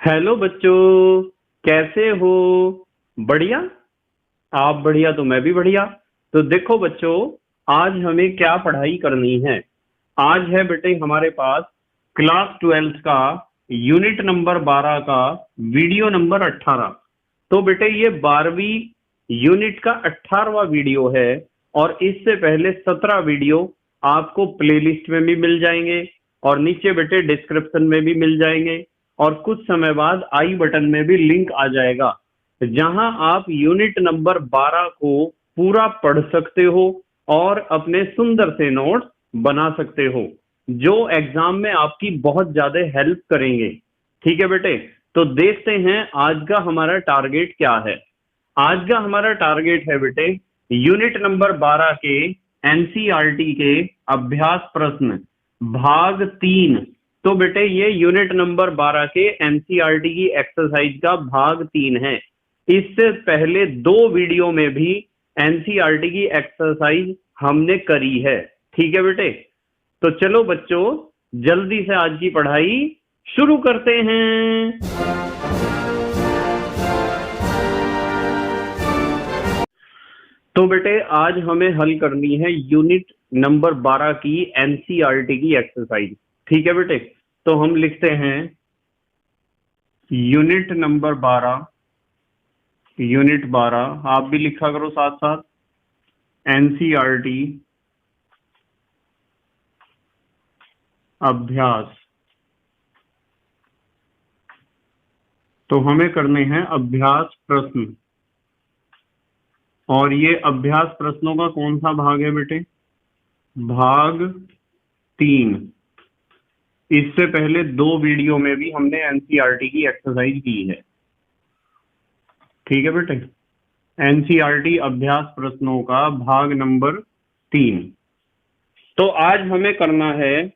Hello बच्चों, कैसे हो? बढ़िया। आप बढ़िया तो मैं भी बढ़िया। तो देखो बच्चों, आज हमें क्या पढ़ाई करनी है। आज है बेटे हमारे पास क्लास 12 का यूनिट नंबर 12 का वीडियो नंबर 18। तो बेटे ये 12वीं यूनिट का 18वां वीडियो है। और इससे पहले 17 वीडियो आपको प्लेलिस्ट में भी मिल जाएंगे और नीचे बेटे डिस्क्रिप्शन में भी मिल जाएंगे। और कुछ समय बाद आई बटन में भी लिंक आ जाएगा, जहां आप यूनिट नंबर 12 को पूरा पढ़ सकते हो और अपने सुंदर से नोट्स बना सकते हो, जो एग्जाम में आपकी बहुत ज्यादा हेल्प करेंगे। ठीक है बेटे, तो देखते हैं आज का हमारा टारगेट क्या है। आज का हमारा टारगेट है बेटे यूनिट नंबर 12 के एनसीईआरटी के अभ्यास प्रश्न भाग 3। तो बेटे ये यूनिट नंबर 12 के एनसीईआरटी की एक्सरसाइज का भाग 3 है। इससे पहले 2 वीडियो में भी एनसीईआरटी की एक्सरसाइज हमने करी है। ठीक है बेटे, तो चलो बच्चों जल्दी से आज की पढ़ाई शुरू करते हैं। तो बेटे आज हमें हल करनी है यूनिट नंबर 12 की एनसीईआरटी की एक्सरसाइज। ठीक है बेटे, तो हम लिखते हैं यूनिट नंबर 12, यूनिट 12 आप भी लिखा करो साथ साथ, एनसीईआरटी अभ्यास। तो हमें करने हैं अभ्यास प्रश्न, और ये अभ्यास प्रश्नों का कौन सा भाग है बेटे? भाग 3। इससे पहले 2 वीडियो में भी हमने एनसीईआरटी की एक्सरसाइज की है। ठीक है बेटे, एनसीईआरटी अभ्यास प्रश्नों का भाग नंबर 3। तो आज हमें करना है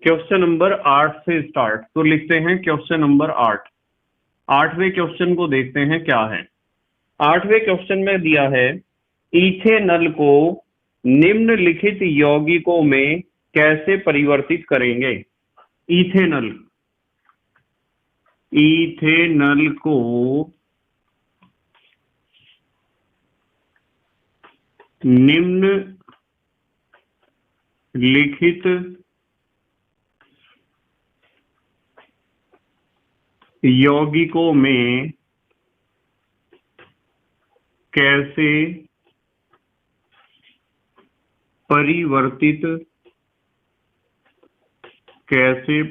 क्वेश्चन नंबर 8 से स्टार्ट। तो लिखते हैं क्वेश्चन नंबर 8। 8वें क्वेश्चन को देखते हैं क्या है। 8वें क्वेश्चन में दिया है इथेनॉल को निम्नलिखित यौगिकों में कैसे परिवर्तित करेंगे। इथेनॉल, इथेनॉल को निम्नलिखित यौगिकों में कैसे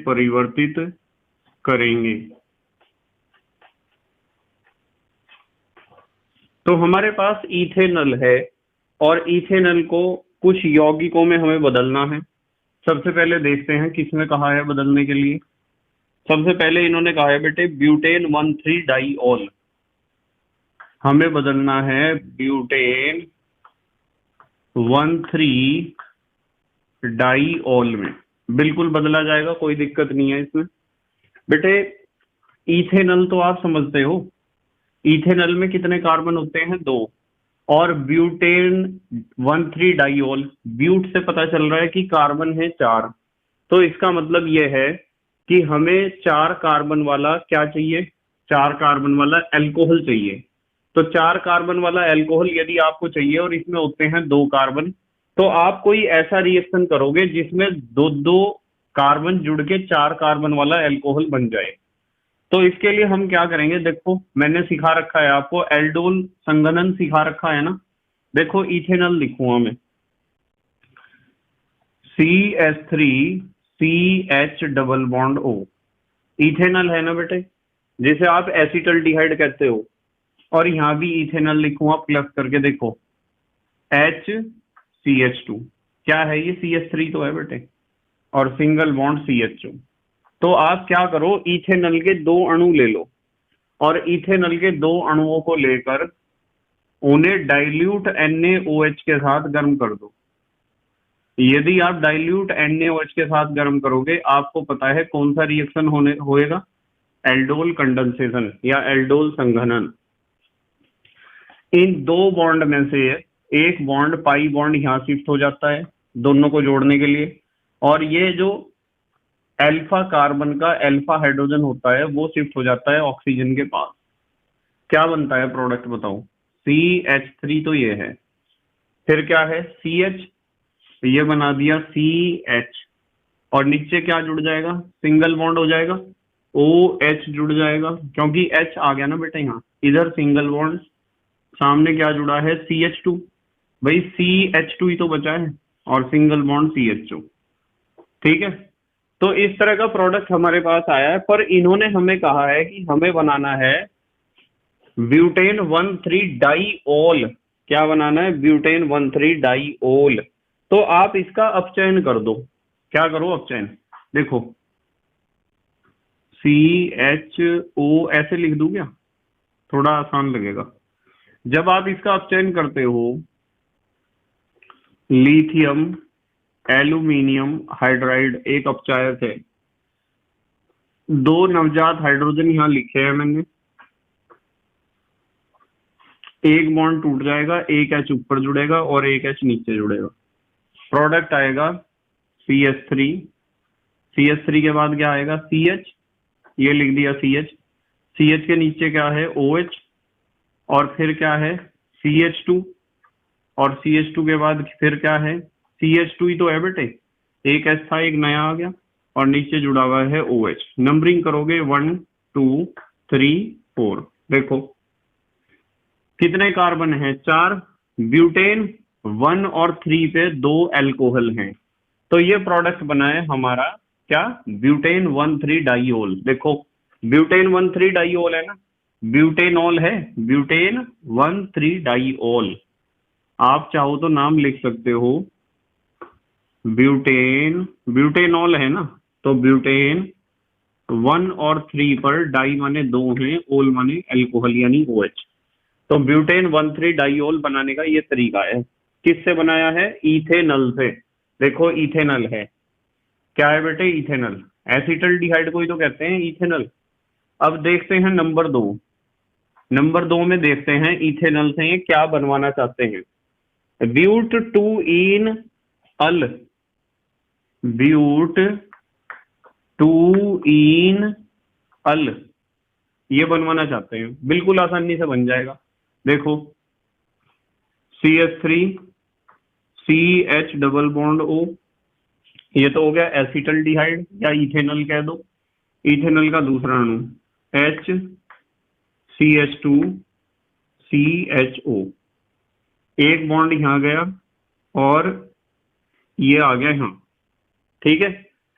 परिवर्तित करेंगे। तो हमारे पास इथेनॉल है और इथेनॉल को कुछ यौगिकों में हमें बदलना है। सबसे पहले देखते हैं किसमें कहा है बदलने के लिए। सबसे पहले इन्होंने कहा है बेटे ब्यूटेन 1,3 डाइऑल। हमें बदलना है ब्यूटेन 1,3 डाइऑल में। बिल्कुल बदला जाएगा, कोई दिक्कत नहीं है इसमें। बेटे इथेनॉल तो आप समझते हो, इथेनॉल में कितने कार्बन होते हैं? 2। और ब्यूटेन 1,3 डाइऑल, ब्यूट से पता चल रहा है कि कार्बन है 4। तो इसका मतलब यह है कि हमें 4 कार्बन वाला क्या चाहिए? 4 कार्बन वाला अल्कोहल चाहिए। तो 4 कार्बन वाला अल्कोहल यदि आपको चाहिए और इसमें होते हैं 2 कार्बन, तो आप कोई ऐसा रिएक्शन करोगे जिसमें 2-2 कार्बन जुड़ के 4 कार्बन वाला अल्कोहल बन जाए। तो इसके लिए हम क्या करेंगे, देखो मैंने सिखा रखा है आपको, एल्डोल संघनन सिखा रखा है ना। देखो इथेनॉल लिखूंगा मैं, CH3CH double bond O। Ethanol है ना बेटे, जिसे आप एसिटल्डिहाइड कहते हो। और यहां भी इथेनॉल लिखूंगा प्लस करके, देखो HCH2। क्या है ये? CH3 तो है बेटे, और सिंगल बॉन्ड CH2। तो आप क्या करो, इथेनॉल के 2 अणु ले लो और इथेनॉल के 2 अणुओं को लेकर उन्हें डाइल्यूट NaOH के साथ गर्म कर दो। यदि आप डाइल्यूट NaOH के साथ गर्म करोगे, आपको पता है कौन सा रिएक्शन होएगा? एल्डोल कंडेंसेशन या एल्डोल संघनन। इन 2 बॉन्ड में से एक बॉन्ड पाई बॉन्ड यहां शिफ्ट हो जाता है दोनों को जोड़ने के लिए, और ये जो अल्फा कार्बन का अल्फा हाइड्रोजन होता है वो शिफ्ट हो जाता है ऑक्सीजन के पास। क्या बनता है प्रोडक्ट बताओ? CH3 तो ये है, फिर क्या है? CH, ये बना दिया CH, और नीचे क्या जुड़ जाएगा? सिंगल बॉन्ड हो जाएगा, OH जुड़ जाएगा, क्योंकि H आ गया ना बेटा यहाँ, इधर सिंगल बॉन्ड, सामने क्या जुड़ा है? CH2, भाई CH2 ही तो बचा है, और सिंगल बॉन्ड CHO। ठीक है, तो इस तरह का प्रोडक्ट हमारे पास आया है, पर इन्होंने हमें कहा है कि हमें बनाना है ब्यूटेन 1,3 डाईओल। क्या बनाना है? Butane 1,3 diol. तो आप इसका अपचयन कर दो। क्या करो? अपचयन। देखो CHO ऐसे लिख दूं क्या? थोड़ा आसान लगेगा। जब आप इसका अपचयन करते हो, लिथियम एल्यूमिनियम हाइड्राइड एक अपचायक है, दो नवजात हाइड्रोजन यहां लिखे हैं मैंने, एक बॉन्ड टूट जाएगा, एक H ऊपर जुड़ेगा और एक H नीचे जुड़ेगा, प्रोडक्ट आएगा CH3। CH3 के बाद क्या आएगा? CH, ये लिख दिया CH। CH के नीचे क्या है? OH, और फिर क्या है? CH2, और CH2 के बाद फिर क्या है? CH2 ही तो है बेटे, एक H था, एक नया आ गया, और नीचे जुड़ा हुआ है OH। नंबरिंग करोगे 1 2 3 4, देखो कितने कार्बन हैं? 4। ब्यूटेन 1 और 3 पे 2 एल्कोहल हैं, तो ये प्रोडक्ट बना है हमारा क्या? Butane 1,3 diol. देखो ब्यूटेन 1,3 डाईओल है ना, ब्यूटेनॉल है, ब्यूटेन 1,3 डाईओल। आप चाहो तो नाम लिख सकते हो, ब्यूटेन, ब्यूटेनॉल है ना, तो ब्यूटेन 1 और 3 पर डाई माने 2 हैं, ओल माने एल्कोहल यानी OH। तो ब्यूटेन 1,3 डाईओल बनाने का ये तरीका है। किससे बनाया है? इथेनल से। देखो इथेनल है, क्या है बेटे? इथेनल। एसिटल्डिहाइड को ही तो कहते हैं इथेनल। अब देखते हैं नंबर 2। नंबर 2 में देखते हैं इथेनल से ये क्या बनवाना चाहते हैं। ब्यूट टू इन अल, ब्यूट टू इन अल, ये बनवाना चाहते हैं, बिल्कुल आसानी से बन जाएगा। देखो CH3 CH double bond O, ये तो हो गया एसिटल्डिहाइड या इथेनल कह दो। इथेनल का दूसरा अणु H CH2 CHO, एक बॉन्ड यहां गया और ये आ गया यहां। ठीक है,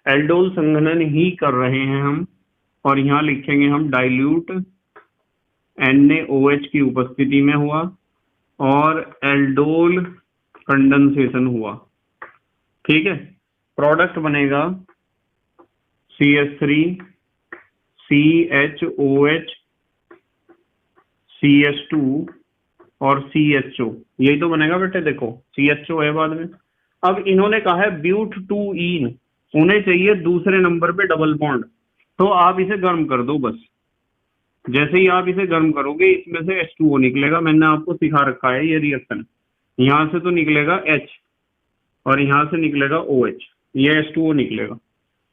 एल्डोल संघनन ही कर रहे हैं हम, और यहां लिखेंगे हम डाइल्यूट NaOH की उपस्थिति में हुआ और एल्डोल कंडेंसेशन हुआ। ठीक है, प्रोडक्ट बनेगा CH3 CHOH CH2 और CHO, यही तो बनेगा बेटे। देखो CHO है बाद में। अब इन्होंने कहा है ब्यूट टू इन, उन्हें चाहिए दूसरे नंबर पे डबल बॉन्ड, तो आप इसे गर्म कर दो बस। जैसे ही आप इसे गर्म करोगे इसमें से H2O निकलेगा, मैंने आपको सिखा रखा है ये रिएक्शन। यहां से तो निकलेगा H और यहां से निकलेगा OH, ये H2O निकलेगा,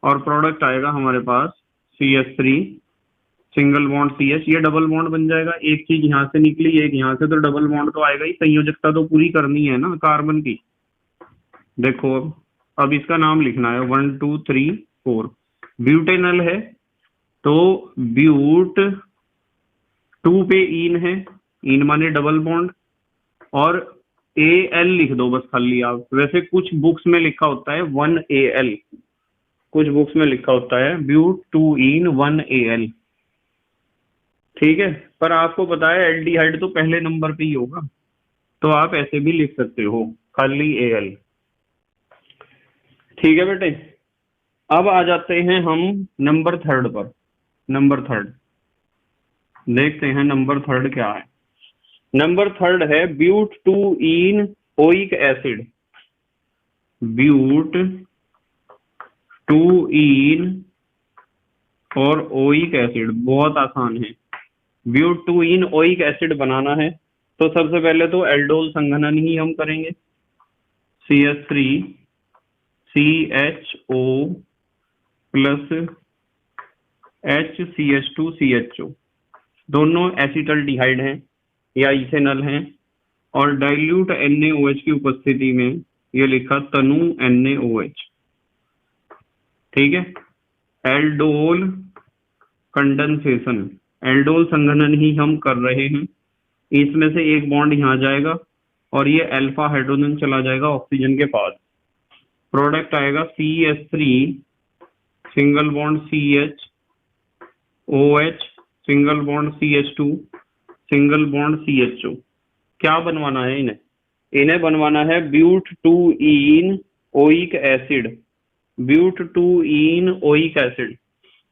और प्रोडक्ट आएगा हमारे पास CH3 सिंगल बॉन्ड CH, ये डबल बॉन्ड बन जाएगा। एक चीज यहां से निकली, एक यहां से, तो डबल बॉन्ड तो आएगा ही, संयोजकता तो पूरी करनी है ना कार्बन की। देखो अब इसका नाम लिखना है 1 2 3 4। ब्यूटेनल है तो ब्यूट 2 पे इन है, इन माने डबल बॉन्ड, और AL लिख दो बस खाली आप। वैसे कुछ बुक्स में लिखा होता है 1AL, कुछ बुक्स में लिखा होता है ब्यूट 2 इन 1AL। ठीक है, पर आपको पता है एल्डिहाइड तो पहले नंबर पे ही होगा, तो आप ऐसे भी लिख सकते हो खाली AL। ठीक है बेटे, अब आ जाते हैं हम नंबर 3 पर। नंबर 3 देखते हैं, नंबर 3 क्या है। नंबर 3 है but two en oic acid. But two en और ओइक एसिड बहुत आसान है। But two en oic acid बनाना है तो सबसे पहले तो एल्डोल संघनन ही हम करेंगे। CH3 CHO प्लस HCH2CHO, दोनों एसिटल्डिहाइड हैं या इथेनॉल हैं, और डाइल्यूट NaOH की उपस्थिति में ये लिखा तनु NaOH। ठीक है, एल्डोल कंडेंसेशन, एल्डोल संघनन ही हम कर रहे हैं। इसमें से एक बॉन्ड यहाँ जाएगा और ये अल्फा हाइड्रोजन चला जाएगा ऑक्सीजन के पास। प्रोडक्ट आएगा CH3 single bond CH OH single bond CH2 single bond CHO। क्या बनवाना है इन्हें? इन्हें बनवाना है but two en oic acid, but two en oic acid.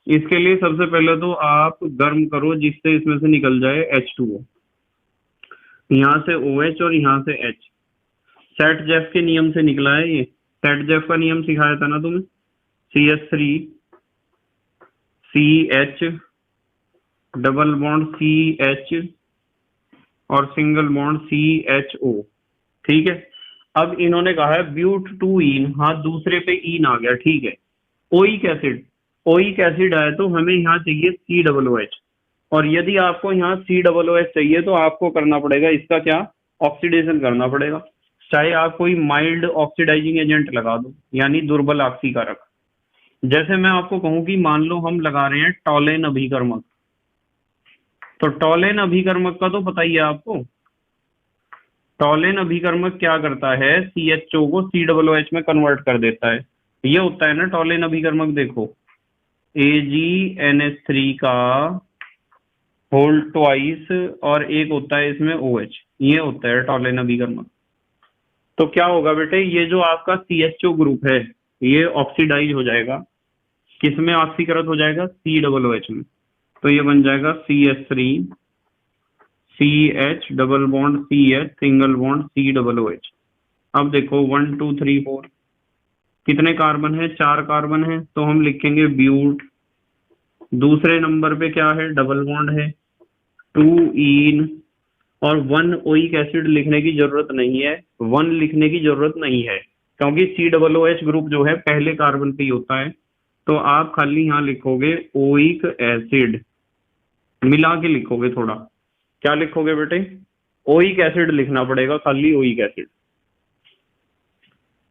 इसके लिए सबसे पहले तो आप गर्म करो जिससे इसमें से निकल जाए H2O, यहाँ से OH और यहाँ से H। सेट-जेफ के नियम से निकला है ये। सेट-जेफ का नियम सिखाया था ना तुम्हें, CH3 CH double bond CH और सिंगल बॉन्ड CHO। ठीक है, अब इन्होंने कहा है ब्यूट 2-इन, हाँ दूसरे पे इन आ गया, ठीक है। ओइक एसिड, ओइक एसिड आया तो हमें यहाँ चाहिए COOH, और यदि आपको यहाँ COOH चाहिए तो आपको करना पड़ेगा इसका क्या, ऑक्सीडेशन करना पड़ेगा। चाहे आप कोई माइल्ड ऑक्सीडाइजिंग एजेंट लगा दो, यानी दुर्बल ऑक्सीकारक। जैसे मैं आपको कहूं कि मान लो हम लगा रहे हैं टॉलेन अभिकर्मक, तो टॉलेन अभिकर्मक का तो पता ही है आपको। टॉलेन अभिकर्मक क्या करता है, CHO को COOH में कन्वर्ट कर देता है। ये होता है ना टॉलेन अभिकर्मक, देखो AgNH3 का होल ट्वाइस और एक होता है इसमें OH, ये होता है टॉलेन अभिकर्मक। तो क्या होगा बेटे, ये जो आपका CHO ग्रुप है ये ऑक्सीडाइज हो जाएगा, किसमें ऑक्सीकृत हो जाएगा, COOH में। तो ये बन जाएगा CH3 CH double bond CH single bond COOH। अब देखो 1 2 3 4 कितने कार्बन है, 4 कार्बन है, तो हम लिखेंगे ब्यूट। दूसरे नंबर पे क्या है, डबल बॉन्ड है 2-इन, और 1 ओइक एसिड लिखने की जरूरत नहीं है, 1 लिखने की जरूरत नहीं है, क्योंकि COOH ग्रुप जो है पहले कार्बन पे ही होता है। तो आप खाली यहाँ लिखोगे ओइक एसिड, मिला के लिखोगे थोड़ा। क्या लिखोगे बेटे, ओइक एसिड लिखना पड़ेगा, खाली ओइक एसिड।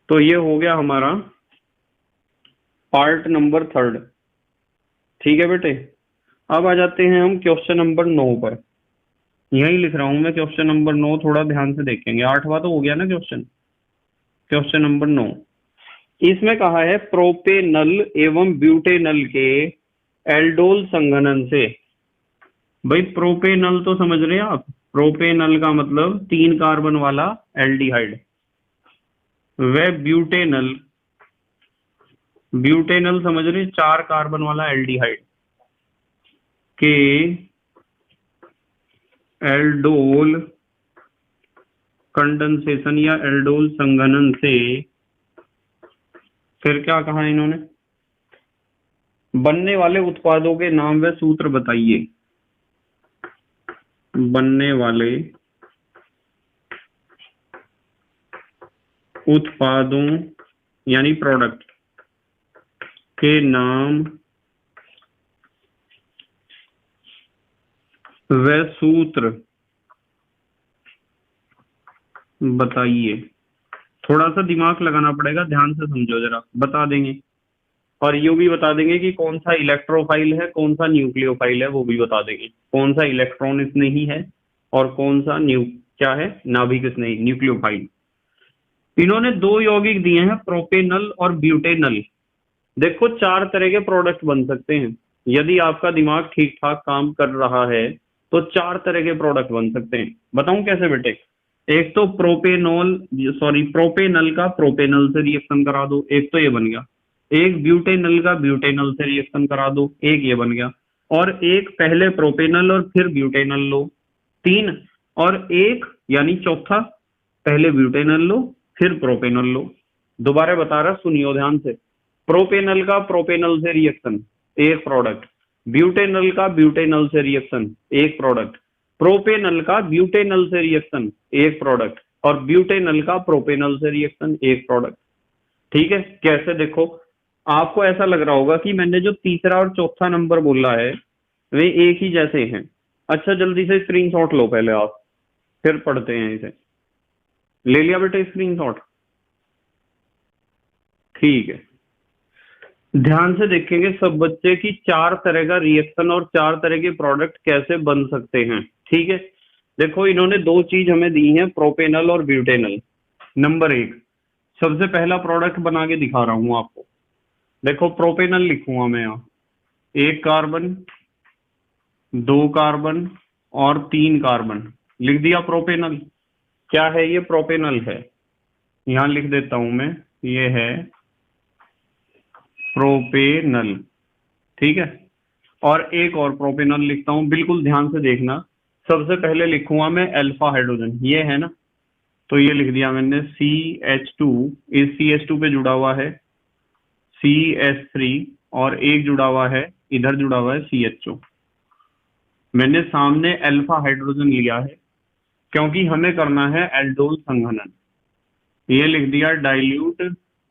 तो ये हो गया हमारा पार्ट नंबर 3। ठीक है बेटे, अब आ जाते हैं हम क्वेश्चन नंबर 9 पर। यही लिख रहा हूं मैं क्वेश्चन नंबर 9, थोड़ा ध्यान से देखेंगे। 8वां तो हो गया ना क्वेश्चन। क्वेश्चन नंबर 9, इसमें कहा है प्रोपेनल एवं ब्यूटेनल के एल्डोल संघनन से। भाई प्रोपेनल तो समझ रहे हैं आप, प्रोपेनल का मतलब 3 कार्बन वाला एल्डिहाइड, व ब्यूटेनल, ब्यूटेनल समझ रहे 4 कार्बन वाला एल्डिहाइड के एल्डोल कंडेंसेशन या एल्डोल संघनन से। फिर क्या कहा इन्होंने, बनने वाले उत्पादों के नाम व सूत्र बताइए। बनने वाले उत्पादों यानी प्रोडक्ट के नाम व सूत्र बताइए। थोड़ा सा दिमाग लगाना पड़ेगा, ध्यान से समझो जरा, बता देंगे। और ये भी बता देंगे कि कौन सा इलेक्ट्रोफाइल है, कौन सा न्यूक्लियोफाइल है, वो भी बता देंगे। कौन सा इलेक्ट्रॉन इसमें ही है और कौन सा क्या है, नाभिक इसमें ही, न्यूक्लियोफाइल। इन्होंने 2 यौगिक दिए हैं, प्रोपेनल और ब्यूटेनल। देखो 4 तरह के प्रोडक्ट बन सकते हैं, यदि आपका दिमाग ठीक ठाक काम कर रहा है तो 4 तरह के प्रोडक्ट बन सकते हैं। बताऊं कैसे बेटे, एक तो प्रोपेनल का प्रोपेनल से रिएक्शन करा दो, एक तो ये बन गया। एक ब्यूटेनल का ब्यूटेनल से रिएक्शन करा दो, एक ये बन गया। और एक पहले प्रोपेनल और फिर ब्यूटेनल लो, 3। और एक यानी चौथा, पहले ब्यूटेनल लो फिर प्रोपेनल लो। दोबारा बता रहा, सुनियो ध्यान से। प्रोपेनल का प्रोपेनल से रिएक्शन, एक प्रोडक्ट। ब्यूटेनल का ब्यूटेनल से रिएक्शन, एक प्रोडक्ट। प्रोपेनल का ब्यूटेनल से रिएक्शन, एक प्रोडक्ट। और ब्यूटेनल का प्रोपेनल से रिएक्शन, एक प्रोडक्ट। ठीक है, कैसे देखो, आपको ऐसा लग रहा होगा कि मैंने जो तीसरा और चौथा नंबर बोला है वे एक ही जैसे हैं। अच्छा, जल्दी से स्क्रीनशॉट लो पहले आप, फिर पढ़ते हैं इसे। ले लिया बेटे स्क्रीनशॉट? ठीक है। ध्यान से देखेंगे सब बच्चे की चार तरह का रिएक्शन और चार तरह के प्रोडक्ट कैसे बन सकते हैं। ठीक है, देखो इन्होंने दो चीज हमें दी है, प्रोपेनल और ब्यूटेनल। नंबर एक, सबसे पहला प्रोडक्ट बना के दिखा रहा हूं आपको। देखो प्रोपेनल लिखूंगा मैं यहाँ, एक कार्बन, दो कार्बन और तीन कार्बन, लिख दिया प्रोपेनल। क्या है ये? प्रोपेनल है। यहां लिख देता हूं मैं, ये है प्रोपेनल। ठीक है, और एक और प्रोपेनल लिखता हूं, बिल्कुल ध्यान से देखना। सबसे पहले लिखूंगा मैं अल्फा हाइड्रोजन, ये है ना, तो ये लिख दिया मैंने CH2, इस CH2 पे जुड़ा हुआ है CH3 और एक जुड़ा हुआ है, इधर जुड़ा हुआ है CHO। मैंने सामने अल्फा हाइड्रोजन लिया है क्योंकि हमें करना है एल्डोल संघनन। ये लिख दिया डाइल्यूट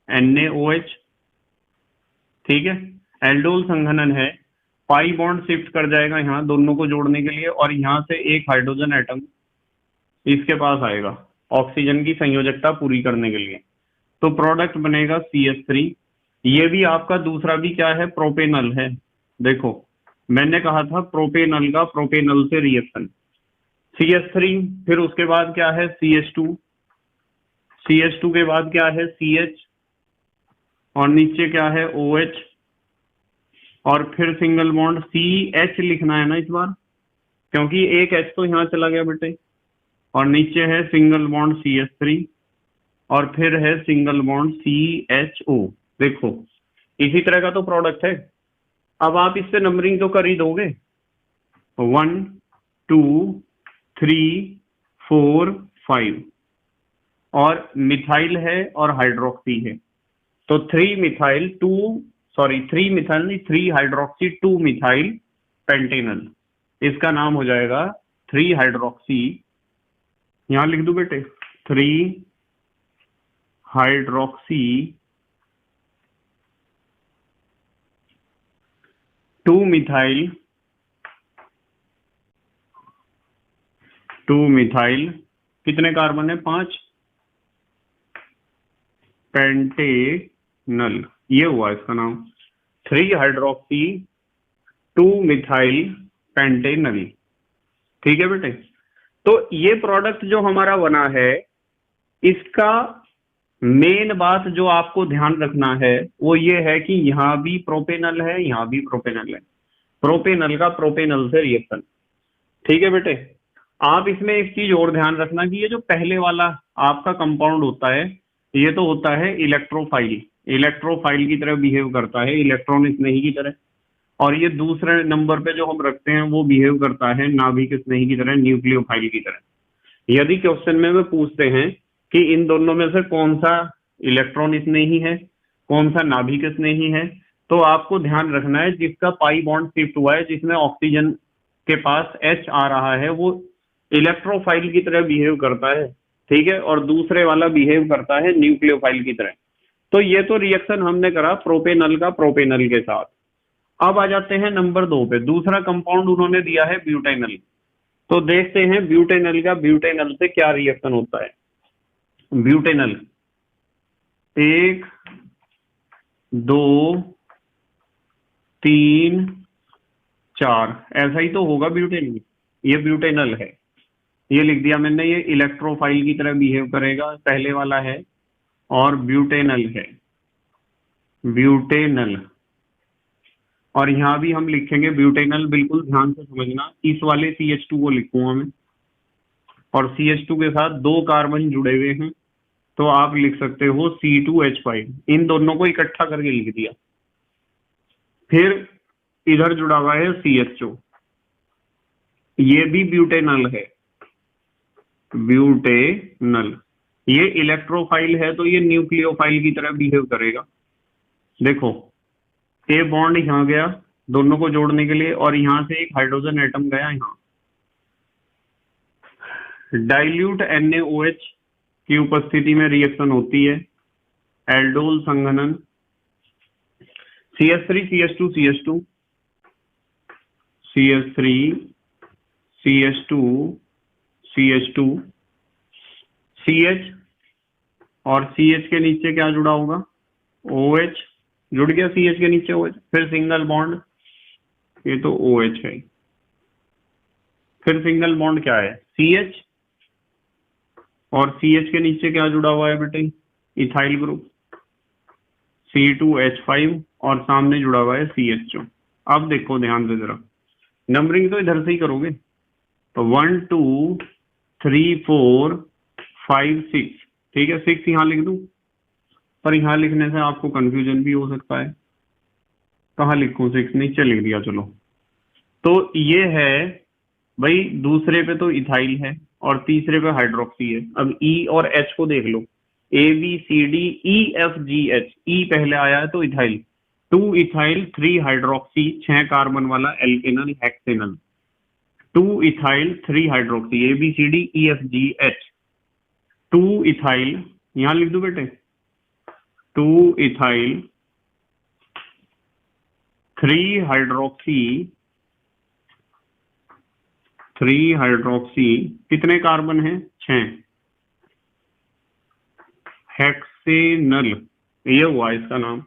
NaOH। ठीक है, एल्डोल संघनन है, पाई बॉन्ड शिफ्ट कर जाएगा यहाँ दोनों को जोड़ने के लिए, और यहाँ से एक हाइड्रोजन एटम इसके पास आएगा ऑक्सीजन की संयोजकता पूरी करने के लिए, तो प्रोडक्ट बनेगा CH3। ये भी आपका दूसरा भी क्या है? प्रोपेनल है। देखो मैंने कहा था प्रोपेनल का प्रोपेनल से रिएक्शन, CH3, फिर उसके बाद क्या है CH2, CH2 के बाद क्या है CH, और नीचे क्या है OH, और फिर सिंगल बॉन्ड CH लिखना है ना इस बार, क्योंकि एक H तो यहाँ चला गया बेटे, और नीचे है सिंगल बॉन्ड CH3 और फिर है सिंगल बॉन्ड CHO। देखो इसी तरह का तो प्रोडक्ट है। अब आप इससे नंबरिंग तो कर ही दोगे, 1 2 3 4 5, और मिथाइल है और हाइड्रोक्सी है, तो 3 मिथाइल 2, सॉरी 3 मिथाइल नहीं, 3 हाइड्रोक्सी 2 मिथाइल पेंटेनल, इसका नाम हो जाएगा 3 हाइड्रोक्सी। यहां लिख दू बेटे 3 हाइड्रोक्सी 2 मिथाइल 2 मिथाइल, कितने कार्बन है? 5, पेंटेनल, ये हुआ इसका नाम, 3 हाइड्रोक्सी 2 मिथाइल पेंटेनल। ठीक है बेटे, तो ये प्रोडक्ट जो हमारा बना है, इसका मेन बात जो आपको ध्यान रखना है वो ये है कि यहाँ भी प्रोपेनल है, यहाँ भी प्रोपेनल है, प्रोपेनल का प्रोपेनल से रिएक्शन। ठीक है बेटे, आप इसमें एक चीज और ध्यान रखना कि ये जो पहले वाला आपका कंपाउंड होता है, ये तो होता है इलेक्ट्रोफाइल, इलेक्ट्रोफाइल की तरह बिहेव करता है, इलेक्ट्रॉन स्नेही की तरह। और ये दूसरे नंबर पे जो हम रखते हैं वो बिहेव करता है नाभिक स्नेही की तरह, न्यूक्लियोफाइल की तरह। यदि क्वेश्चन में पूछते हैं कि इन दोनों में से कौन सा इलेक्ट्रॉन स्नेही है, कौन सा नाभिक स्नेही है, तो आपको ध्यान रखना है जिसका पाई बॉन्ड शिफ्ट हुआ है, जिसमें ऑक्सीजन के पास H आ रहा है, वो इलेक्ट्रोफाइल की तरह बिहेव करता है। ठीक है, और दूसरे वाला बिहेव करता है न्यूक्लियोफाइल की तरह। तो ये तो रिएक्शन हमने करा प्रोपेनल का प्रोपेनल के साथ। अब आ जाते हैं नंबर 2 पे, दूसरा कंपाउंड उन्होंने दिया है ब्यूटेनल। तो देखते हैं ब्यूटेनल का ब्यूटेनल से क्या रिएक्शन होता है। ब्यूटेनल 1 2 3 4, ऐसा ही तो होगा ब्यूटेनल, ये ब्यूटेनल है, ये लिख दिया मैंने, ये इलेक्ट्रोफाइल की तरह बिहेव करेगा, पहले वाला है, और ब्यूटेनल है, ब्यूटेनल। और यहां भी हम लिखेंगे ब्यूटेनल, बिल्कुल ध्यान से समझना, इस वाले CH2 को लिखूंगा मैं, और CH2 के साथ 2 कार्बन जुड़े हुए हैं, तो आप लिख सकते हो C2H5, इन दोनों को इकट्ठा करके लिख दिया। फिर इधर जुड़ा हुआ है CHO, ये भी ब्यूटेनल है, ब्यूटेनल, ये इलेक्ट्रोफाइल है तो ये न्यूक्लियोफाइल की तरह बिहेव करेगा। देखो ए बॉन्ड यहां गया दोनों को जोड़ने के लिए, और यहां से एक हाइड्रोजन एटम गया यहाँ, डाइल्यूट NaOH की उपस्थिति में रिएक्शन होती है, एल्डोल संघनन, CH3 CH2 CH2 CH3 CH2 CH2 CH और CH के नीचे क्या जुड़ा होगा? OH जुड़ गया, CH के नीचे OH, फिर सिंगल बॉन्ड, ये तो OH है, फिर सिंगल बॉन्ड क्या है? CH, और CH के नीचे क्या जुड़ा हुआ है बेटे? इथाइल ग्रुप, C2H5, और सामने जुड़ा हुआ है CH2। अब देखो ध्यान से जरा, नंबरिंग तो इधर से ही करोगे, तो 1 2 3 4 5 6, ठीक है, 6 यहाँ लिख दूं, पर यहाँ लिखने से आपको कंफ्यूजन भी हो सकता है, कहाँ लिखूं? 6 नीचे लिख दिया, चलो। तो ये है भाई, दूसरे पे तो इथाइल है और तीसरे पे हाइड्रोक्सी है। अब E और H को देख लो, ABCDEFGH, E पहले आया है तो इथाइल, 2 इथाइल 3 हाइड्रोक्सी, 6 कार्बन वाला alkanal hexanal, 2 ethyl 3 hydroxy, ABCDEFGH, 2 ethyl, यहां लिख दो बेटे, 2 इथाइल 3 हाइड्रोक्सी, 3 हाइड्रोक्सी, कितने कार्बन है? 6, हेक्सेनल, ये हुआ इसका नाम।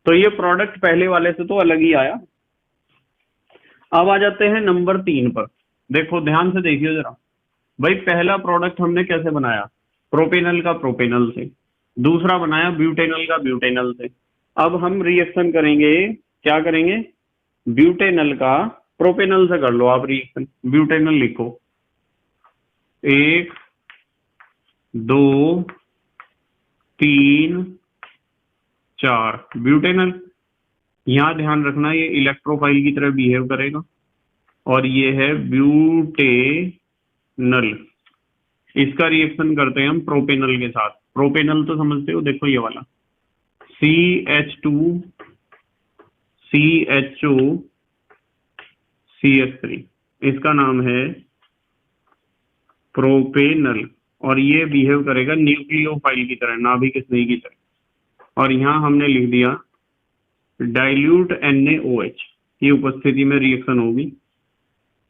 तो ये प्रोडक्ट पहले वाले से तो अलग ही आया। अब आ जाते हैं नंबर 3 पर। देखो ध्यान से देखिए जरा भाई, पहला प्रोडक्ट हमने कैसे बनाया? प्रोपेनल का प्रोपेनल से, दूसरा बनाया ब्यूटेनल का ब्यूटेनल से। अब हम रिएक्शन करेंगे, क्या करेंगे? ब्यूटेनल का प्रोपेनल से कर लो आप रिएक्शन। ब्यूटेनल लिखो, 1 2 3 4, ब्यूटेनल। यहां ध्यान रखना, ये इलेक्ट्रोफाइल की तरह बिहेव करेगा, और ये है ब्यूटेनल। इसका रिएक्शन करते हैं हम प्रोपेनल के साथ। प्रोपेनल तो समझते हो, देखो ये वाला, CH2 CHO CH3, इसका नाम है प्रोपेनल, और ये बिहेव करेगा न्यूक्लियोफाइल की तरह, नाभिक स्नेही की तरह। और यहां हमने लिख दिया डाइल्यूट NaOH की उपस्थिति में रिएक्शन होगी।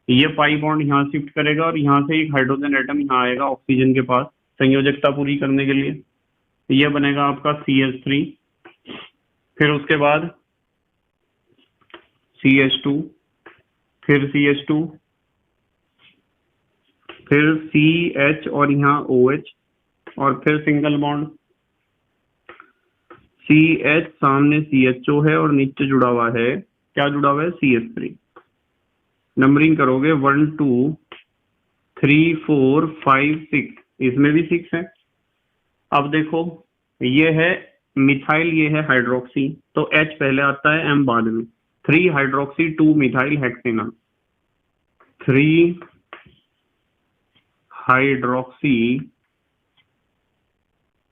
ये पाई बॉन्ड यहाँ शिफ्ट करेगा और यहाँ से एक हाइड्रोजन एटम यहाँ आएगा ऑक्सीजन के पास संयोजकता पूरी करने के लिए। ये बनेगा आपका CH3, फिर उसके बाद CH2, फिर CH2, फिर CH और यहाँ OH, और फिर सिंगल बॉन्ड, CH सामने CHO है और नीचे जुड़ा हुआ है, क्या जुड़ा हुआ है? CH3। नंबरिंग करोगे 1 2 3 4 5 6, इसमें भी 6 है। अब देखो, ये है मिथाइल, ये है हाइड्रोक्सी, तो H पहले आता है, M बाद में। 3 हाइड्रोक्सी 2 मिथाइल हेक्सेनल, 3 हाइड्रोक्सी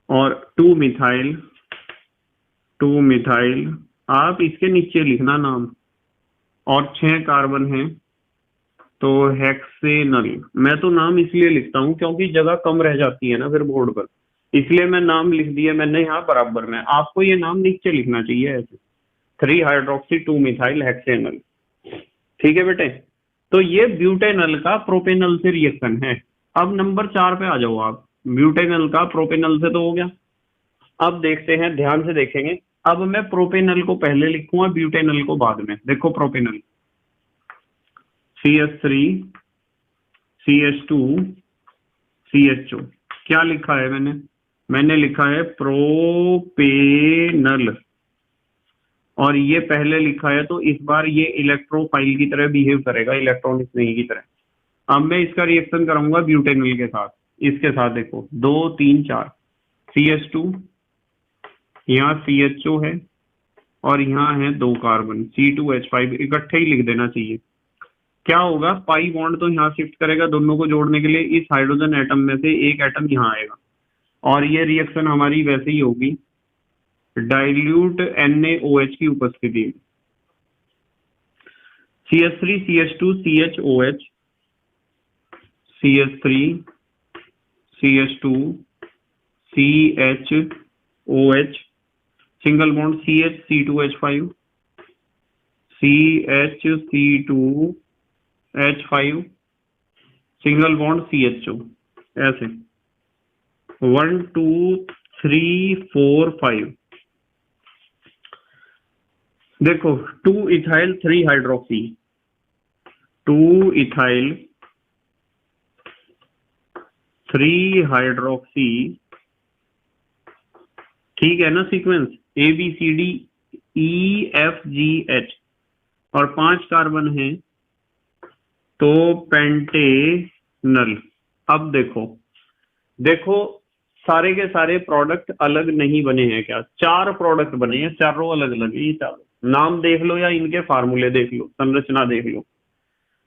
और 2 मिथाइल, 2 मिथाइल, आप इसके नीचे लिखना नाम, और 6 कार्बन है, तो हेक्सेनल। मैं तो नाम इसलिए लिखता हूं क्योंकि जगह कम रह जाती है ना फिर बोर्ड पर, इसलिए मैं नाम लिख दिया मैंने यहाँ बराबर में। आपको ये नाम नीचे लिखना चाहिए ऐसे, 3 हाइड्रोक्सी 2 मिथाइल हेक्सेनल, ठीक है बेटे। तो ये ब्यूटेनल का प्रोपेनल से रिएक्शन है। अब नंबर 4 पे आ जाओ आप। ब्यूटेनल का प्रोपेनल से तो हो गया। अब देखते हैं, ध्यान से देखेंगे। अब मैं प्रोपेनल को पहले लिखूंगा, ब्यूटेनल को बाद में। देखो प्रोपेनल, CH3 CH2 CHO, क्या लिखा है मैंने लिखा है प्रोपेनल, और ये पहले लिखा है, तो इस बार ये इलेक्ट्रोफाइल की तरह बिहेव करेगा, इलेक्ट्रॉनिक्स नहीं की तरह। अब मैं इसका रिएक्शन कराऊंगा ब्यूटेनल के साथ, इसके साथ। देखो 2 3 4, CH2, यहाँ CHO है, और यहाँ है 2 कार्बन, C2H5, इकट्ठे ही लिख देना चाहिए। क्या होगा? पाई बॉन्ड तो यहाँ शिफ्ट करेगा दोनों को जोड़ने के लिए, इस हाइड्रोजन एटम में से एक एटम यहाँ आएगा, और ये रिएक्शन हमारी वैसे ही होगी डाइल्यूट NaOH की उपस्थिति में। CH3 CH2 CHOH, CH3 CH2 CHOH, single bond CH C2H5, CH2H5 single bond CHO, ऐसे 1 2 3 4 5। देखो 2 इथाइल 3 हाइड्रोक्सी, 2 इथाइल 3 हाइड्रोक्सी, ठीक है ना सीक्वेंस ABCDEFGH, और 5 कार्बन है तो पेंटेनल। अब देखो सारे के सारे प्रोडक्ट अलग नहीं बने हैं क्या, 4 प्रोडक्ट बने हैं, चारों अलग अलग, ये चारों नाम देख लो या इनके फार्मूले देख लो, संरचना देख लो।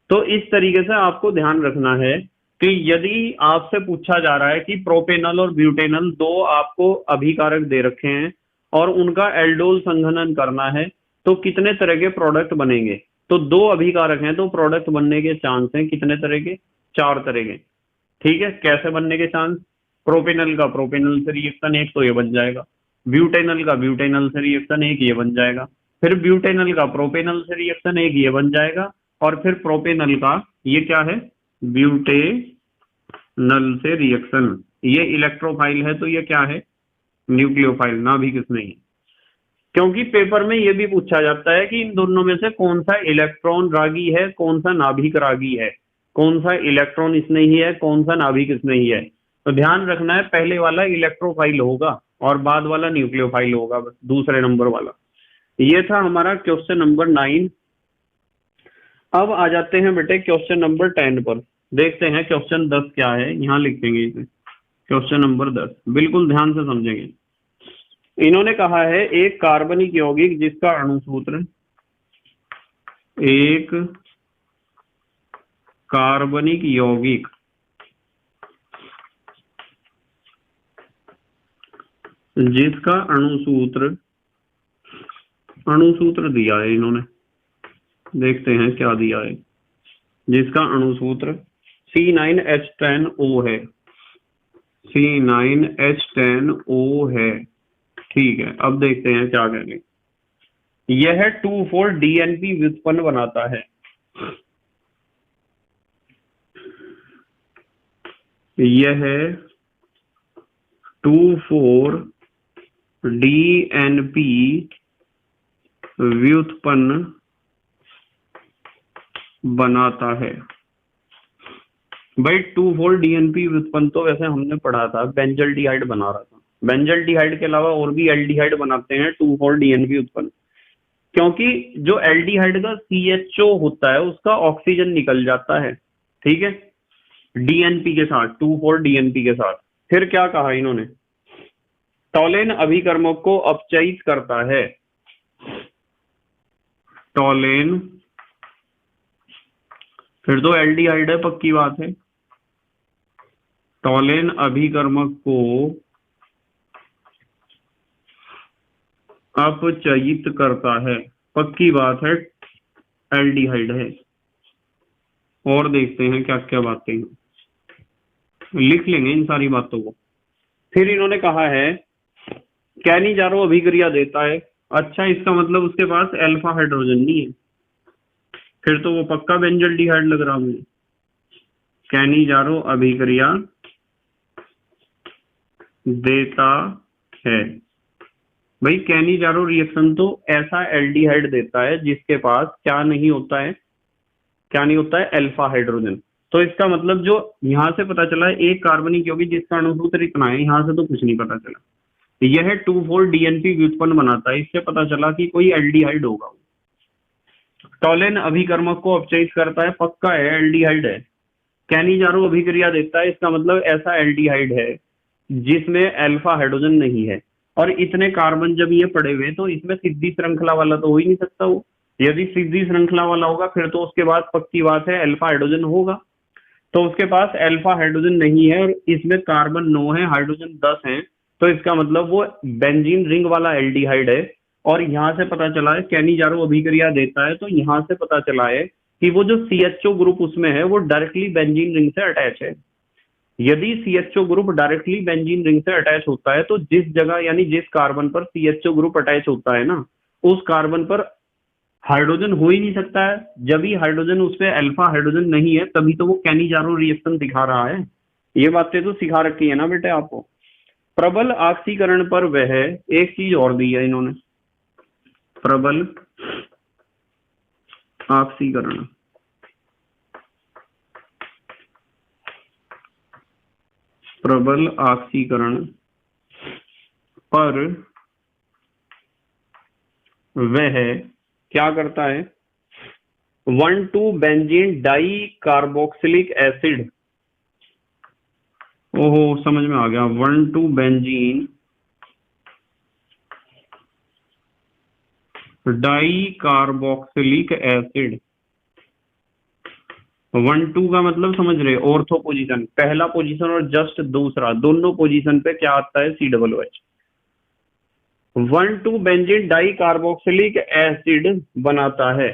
तो इस तरीके से आपको ध्यान रखना है कि यदि आपसे पूछा जा रहा है कि प्रोपेनल और ब्यूटेनल दो आपको अभिकारक दे रखे हैं और उनका एल्डोल संघनन करना है तो कितने तरह के प्रोडक्ट बनेंगे, तो 2 अभिकारक हैं तो प्रोडक्ट बनने के चांस हैं कितने तरह के, 4 तरह के। ठीक है, कैसे बनने के चांस, प्रोपेनल का प्रोपेनल से रिएक्शन 1 तो ये बन जाएगा, ब्यूटेनल का ब्यूटेनल से रिएक्शन 1 ये बन जाएगा, फिर ब्यूटेनल का प्रोपेनल से रिएक्शन 1 ये बन जाएगा, और फिर प्रोपेनल का ये क्या है, ब्यूटेनल से रिएक्शन। ये इलेक्ट्रोफाइल है तो ये क्या है, न्यूक्लियोफाइल, नाभिक नहीं। क्योंकि पेपर में ये भी पूछा जाता है कि इन दोनों में से कौन सा इलेक्ट्रॉन रागी है, कौन सा नाभिक रागी है, कौन सा इलेक्ट्रॉन स्नेही है, कौन सा नाभिक स्नेही है। तो ध्यान रखना है पहले वाला इलेक्ट्रोफाइल होगा और बाद वाला न्यूक्लियोफाइल होगा, बस दूसरे नंबर वाला। ये था हमारा क्वेश्चन नंबर 9। अब आ जाते हैं बेटे क्वेश्चन नंबर 10 पर। देखते हैं क्वेश्चन 10 क्या है, यहाँ लिखेंगे इसे, क्वेश्चन नंबर 10 बिल्कुल ध्यान से समझेंगे। इन्होंने कहा है एक कार्बनिक यौगिक जिसका अणुसूत्र, एक कार्बनिक यौगिक जिसका अणुसूत्र दिया है इन्होंने, देखते हैं क्या दिया है, जिसका अणुसूत्र C9H10O है, C9H10O है। ठीक है, अब देखते हैं क्या करेंगे। यह 2,4-DNP व्युत्पन्न बनाता है, यह 2,4-DNP व्युत्पन्न बनाता है। भाई 2,4-DNP व्युत्पन्न तो वैसे हमने पढ़ा था, बेंजल्डिहाइड बना रहा था, बेंजल्डिहाइड के अलावा और भी एल्डिहाइड बनाते हैं 2,4-DNP उत्पन्न, क्योंकि जो एल्डिहाइड का CHO होता है उसका ऑक्सीजन निकल जाता है, ठीक है, DNP के साथ, 2,4-DNP के साथ। फिर क्या कहा इन्होंने, टॉलेन अभिकर्मक को अपचयित करता है, टॉलेन, फिर तो एल्डिहाइड है पक्की बात है, टॉलेन अभिकर्मक को अपचयित करता है, पक्की बात है एल्डिहाइड है। और देखते हैं क्या क्या बातें हैं, लिख लेंगे इन सारी बातों को। फिर इन्होंने कहा है कैनिजारो अभिक्रिया देता है, अच्छा इसका मतलब उसके पास अल्फा हाइड्रोजन नहीं है, फिर तो वो पक्का बेंजल्डिहाइड लग रहा मुझे। कैनिजारो अभिक्रिया देता है, भाई कैनिजारो रिएक्शन तो ऐसा एल्डिहाइड देता है जिसके पास क्या नहीं होता है, क्या नहीं होता है, अल्फा हाइड्रोजन। तो इसका मतलब जो यहां से पता चला है एक कार्बनिक यौगिक जिसका अणुसूत्र इतना है, यहां से तो कुछ नहीं पता चला। यह 2,4-DNP व्युत्पन्न बनाता है, इससे पता चला कि कोई एल्डिहाइड होगा। टॉलेन अभिकर्मक को अपचयित करता है, पक्का है एल्डिहाइड है। कैनिजारो अभिक्रिया देता है, इसका मतलब ऐसा एल्डिहाइड है जिसमें अल्फा हाइड्रोजन नहीं है। और इतने कार्बन जब ये पड़े हुए तो इसमें सीधी श्रृंखला वाला तो हो ही नहीं सकता वो, यदि सीधी श्रृंखला वाला होगा फिर तो उसके बाद पक्की बात है अल्फा हाइड्रोजन होगा। तो उसके पास अल्फा हाइड्रोजन नहीं है और इसमें कार्बन 9 है, हाइड्रोजन 10 है, तो इसका मतलब वो बेंजीन रिंग वाला एल्डिहाइड है। और यहां से पता चला है कैनिजारो अभिक्रिया देता है, तो यहां से पता चला है कि वो जो CHO ग्रुप उसमें है वो डायरेक्टली बेंजीन रिंग से अटैच है। यदि CHO group directly benzene ring से अटैच होता है तो जिस जगह यानी जिस कार्बन पर CHO ग्रुप अटैच होता है ना, उस कार्बन पर हाइड्रोजन हो ही नहीं सकता है। जब भी हाइड्रोजन उस पे अल्फा हाइड्रोजन नहीं है तभी तो वो कैनिजारो रिएक्शन दिखा रहा है। ये बातें तो सिखा रखी है ना बेटे आपको। प्रबल ऑक्सीकरण पर वह एक चीज और दी है इन्होंने, प्रबल ऑक्सीकरण। प्रबल ऑक्सीकरण पर वह क्या करता है, 1,2 बेंजीन डाई कार्बोक्सिलिक एसिड। ओहो समझ में आ गया, 1,2 बेंजीन डाई कार्बोक्सिलिक एसिड। 1,2 का मतलब समझ रहे, ऑर्थो पोजीशन, पहला पोजीशन और जस्ट दूसरा, दोनों पोजीशन पे क्या आता है, COOH। 1,2 benzene di carboxylic acid बनाता है।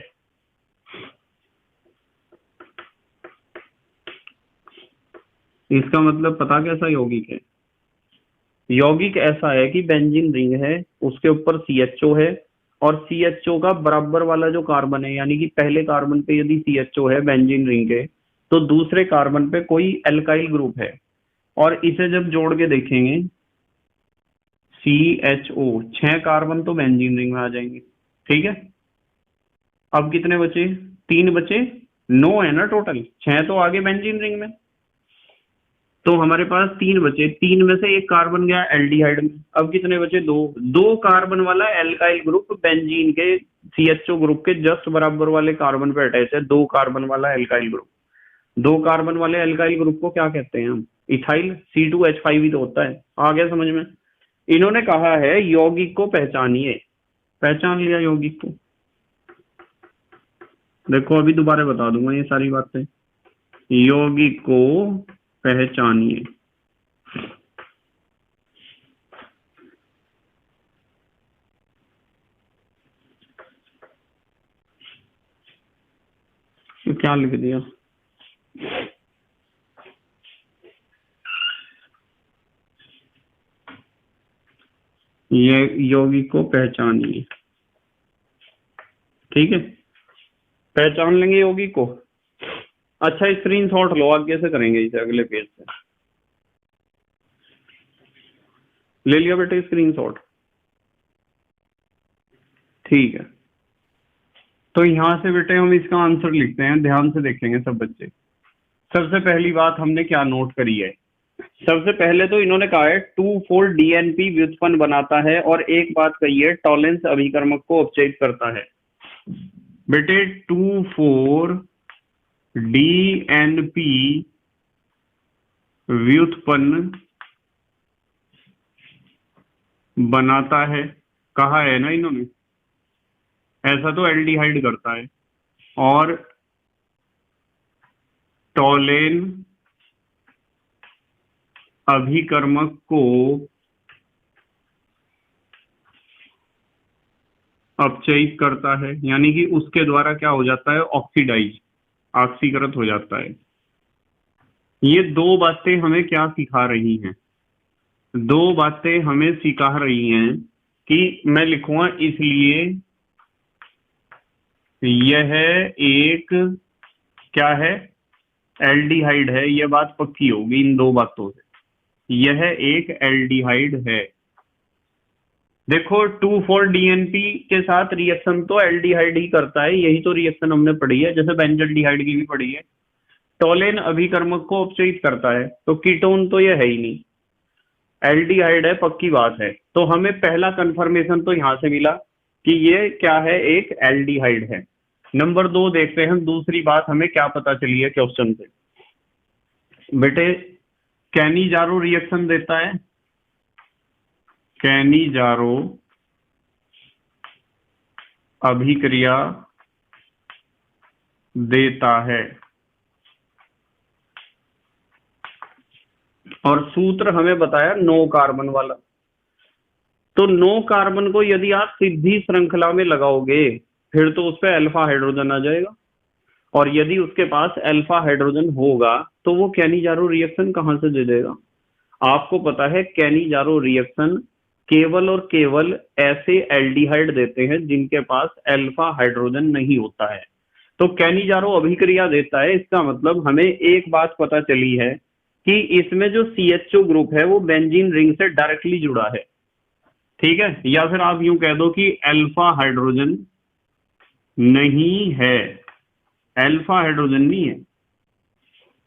इसका मतलब पता कैसा यौगिक है, यौगिक ऐसा है कि बेंजीन रिंग है, उसके ऊपर CHO है, और CHO का बराबर वाला जो कार्बन है, यानी कि पहले कार्बन पे यदि CHO है बेंजीन रिंग के, तो दूसरे कार्बन पे कोई एल्काइल ग्रुप है, और इसे जब जोड़ के देखेंगे CHO, 6 कार्बन तो बेंजीन रिंग में आ जाएंगे। ठीक है, अब कितने बचे, 3 बचे, 9 है ना टोटल, 6 तो आगे बेंजीन रिंग में, तो हमारे पास 3 बचे, 3 में से एक कार्बन गया एल्डिहाइड में, अब कितने बचे, 2 कार्बन वाला एल्काइल ग्रुप बेंजीन के CHO ग्रुप के जस्ट बराबर वाले कार्बन पे अटैच है, 2 कार्बन वाला एल्काइल ग्रुप। 2 कार्बन वाले एल्काइल ग्रुप को क्या कहते हैं हम, इथाइल, C2H5 ही तो होता है। आ गया समझ में। इन्होंने कहा है यौगिक को पहचानिए, पहचान लिया यौगिक को। देखो अभी दोबारा बता दूंगा ये सारी बातें, यौगिक को पहचानिए। तो क्या लिख दिया, ये यौगिक को पहचानिए। ठीक है, पहचान लेंगे यौगिक को। अच्छा स्क्रीनशॉट लो, आगे से करेंगे इसे, अगले पेज से ले लिया बेटे स्क्रीनशॉट। ठीक है, तो यहां से बेटे हम इसका आंसर लिखते हैं, ध्यान से देखेंगे सब बच्चे। सबसे पहली बात हमने क्या नोट करी है, सबसे पहले तो इन्होंने कहा है 2,4 DNP व्युत्पन्न बनाता है, और एक बात कही है टॉलेंस अभिकर्मक को अपचयित करता है। बेटे 2,4 DNP व्युत्पन्न बनाता है, कहा है ना इन्होंने, ऐसा तो एल्डिहाइड करता है, और टॉलेन अभिकर्मक को अपचयित करता है, यानी कि उसके द्वारा क्या हो जाता है, ऑक्सीडाइज, ऑक्सीकृत हो जाता है। ये 2 बातें हमें क्या सिखा रही हैं, 2 बातें हमें सिखा रही हैं कि मैं लिखूंगा, इसलिए यह एक क्या है, एल्डिहाइड है। यह बात पक्की होगी इन 2 बातों से, यह एक एल्डिहाइड है। देखो 2,4 DNP के साथ रिएक्शन तो एल्डिहाइड ही करता है, यही तो रिएक्शन हमने पढ़ी है, जैसे बेंजल्डिहाइड की भी पढ़ी है। टॉलेन अभिकर्मक को अपचयित करता है, तो कीटोन तो यह है ही नहीं, एल्डिहाइड है, पक्की बात है। तो हमें पहला कंफर्मेशन तो यहां से मिला कि ये क्या है, एक एल्डिहाइड है। नंबर 2 देखते हैं हम, दूसरी बात हमें क्या पता चली है क्वेश्चन से। बेटे कैनिजारो रिएक्शन देता है, कैनिजारो अभिक्रिया देता है, और सूत्र हमें बताया 9 कार्बन वाला। तो 9 कार्बन को यदि आप सीधी श्रृंखला में लगाओगे फिर तो उस पर अल्फा हाइड्रोजन आ जाएगा, और यदि उसके पास अल्फा हाइड्रोजन होगा तो वो कैनिजारो रिएक्शन कहां से दे देगा। आपको पता है कैनिजारो रिएक्शन केवल और केवल ऐसे एल्डिहाइड देते हैं जिनके पास अल्फा हाइड्रोजन नहीं होता है। तो कैनिजारो अभिक्रिया देता है, इसका मतलब हमें एक बात पता चली है कि इसमें जो CHO ग्रुप है वो बेंजीन रिंग से डायरेक्टली जुड़ा है, ठीक है। या फिर आप यूं कह दो कि अल्फा हाइड्रोजन नहीं है, अल्फा हाइड्रोजन नहीं है,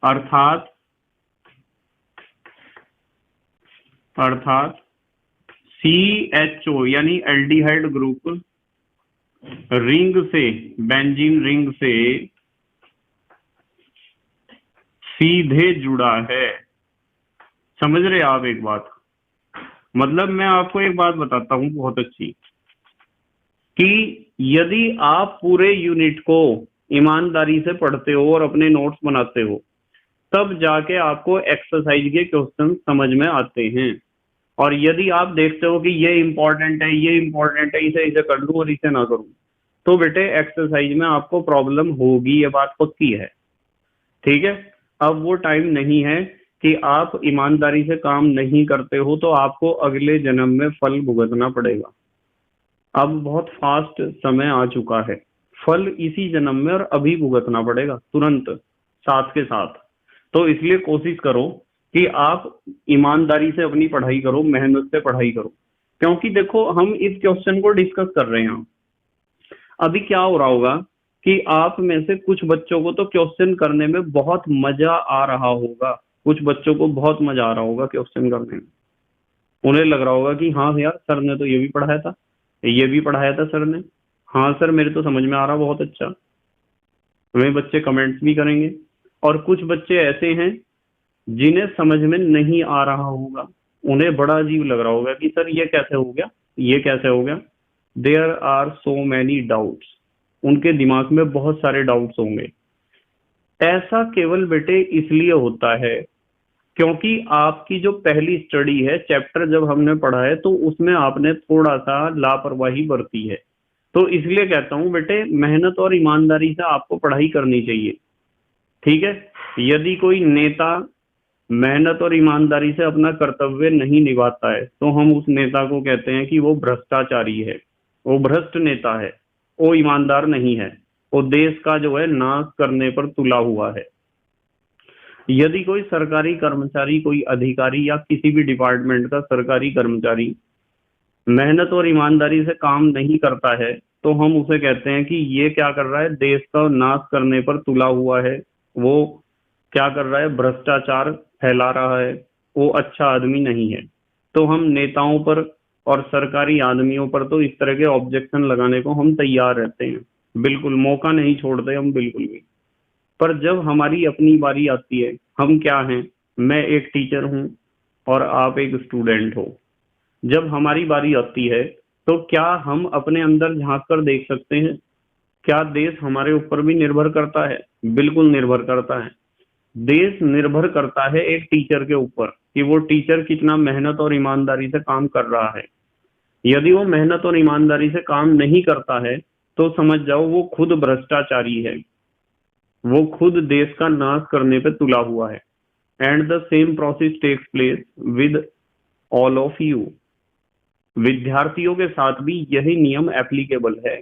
अर्थात CHO यानी एल्डिहाइड ग्रुप रिंग से, बेंजीन रिंग से सीधे जुड़ा है। समझ रहे आप एक बात? मतलब मैं आपको एक बात बताता हूं बहुत अच्छी, कि यदि आप पूरे यूनिट को ईमानदारी से पढ़ते हो और अपने नोट्स बनाते हो, तब जाके आपको एक्सरसाइज के क्वेश्चन समझ में आते हैं। और यदि आप देखते हो कि ये इंपॉर्टेंट है, ये इंपॉर्टेंट है, इसे इसे कर लूं और इसे ना करूं, तो बेटे एक्सरसाइज में आपको प्रॉब्लम होगी, ये बात पक्की है, ठीक है। अब वो टाइम नहीं है कि आप ईमानदारी से काम नहीं करते हो तो आपको अगले जन्म में फल भुगतना पड़ेगा। अब बहुत फास्ट समय आ चुका है, फल इसी जन्म में और अभी भुगतना पड़ेगा, तुरंत, साथ के साथ। तो इसलिए कोशिश करो कि आप ईमानदारी से अपनी पढ़ाई करो, मेहनत से पढ़ाई करो। क्योंकि देखो हम इस क्वेश्चन को डिस्कस कर रहे हैं, अभी क्या हो रहा होगा कि आप में से कुछ बच्चों को तो क्वेश्चन करने में बहुत मजा आ रहा होगा, कुछ बच्चों को बहुत मजा आ रहा होगा क्वेश्चन करने में। उन्हें लग रहा होगा कि हाँ यार सर ने तो ये भी पढ़ाया था, ये भी पढ़ाया था सर ने, हाँ सर मेरे तो समझ में आ रहा, बहुत अच्छा। वे बच्चे कमेंट्स भी करेंगे। और कुछ बच्चे ऐसे हैं जिन्हें समझ में नहीं आ रहा होगा, उन्हें बड़ा अजीब लग रहा होगा कि सर ये कैसे हो गया, ये कैसे हो गया। There are so many doubts, उनके दिमाग में बहुत सारे डाउट्स होंगे। ऐसा केवल बेटे इसलिए होता है क्योंकि आपकी जो पहली स्टडी है, चैप्टर जब हमने पढ़ा है, तो उसमें आपने थोड़ा सा लापरवाही बरती है। तो इसलिए कहता हूं बेटे मेहनत और ईमानदारी से आपको पढ़ाई करनी चाहिए, ठीक है। यदि कोई नेता मेहनत और ईमानदारी से अपना कर्तव्य नहीं निभाता है तो हम उस नेता को कहते हैं कि वो भ्रष्टाचारी है, वो भ्रष्ट नेता है, वो ईमानदार नहीं है, वो देश का जो है नाश करने पर तुला हुआ है। यदि कोई सरकारी कर्मचारी, कोई अधिकारी या किसी भी डिपार्टमेंट का सरकारी कर्मचारी मेहनत और ईमानदारी से काम नहीं करता है तो हम उसे कहते हैं कि ये क्या कर रहा है, देश का नाश करने पर तुला हुआ है, वो क्या कर रहा है, भ्रष्टाचार फैला रहा है, वो अच्छा आदमी नहीं है। तो हम नेताओं पर और सरकारी आदमियों पर तो इस तरह के ऑब्जेक्शन लगाने को हम तैयार रहते हैं, बिल्कुल मौका नहीं छोड़ते हम बिल्कुल भी। पर जब हमारी अपनी बारी आती है, हम क्या हैं, मैं एक टीचर हूं और आप एक स्टूडेंट हो। जब हमारी बारी आती है तो क्या हम अपने अंदर झांक कर देख सकते हैं? क्या देश हमारे ऊपर भी निर्भर करता है? बिल्कुल निर्भर करता है। देश निर्भर करता है एक टीचर के ऊपर कि वो टीचर कितना मेहनत और ईमानदारी से काम कर रहा है। यदि वो मेहनत और ईमानदारी से काम नहीं करता है तो समझ जाओ वो खुद भ्रष्टाचारी है, वो खुद देश का नाश करने पे तुला हुआ है। And the same process takes place with all of you. विद्यार्थियों के साथ भी यही नियम एप्लीकेबल है।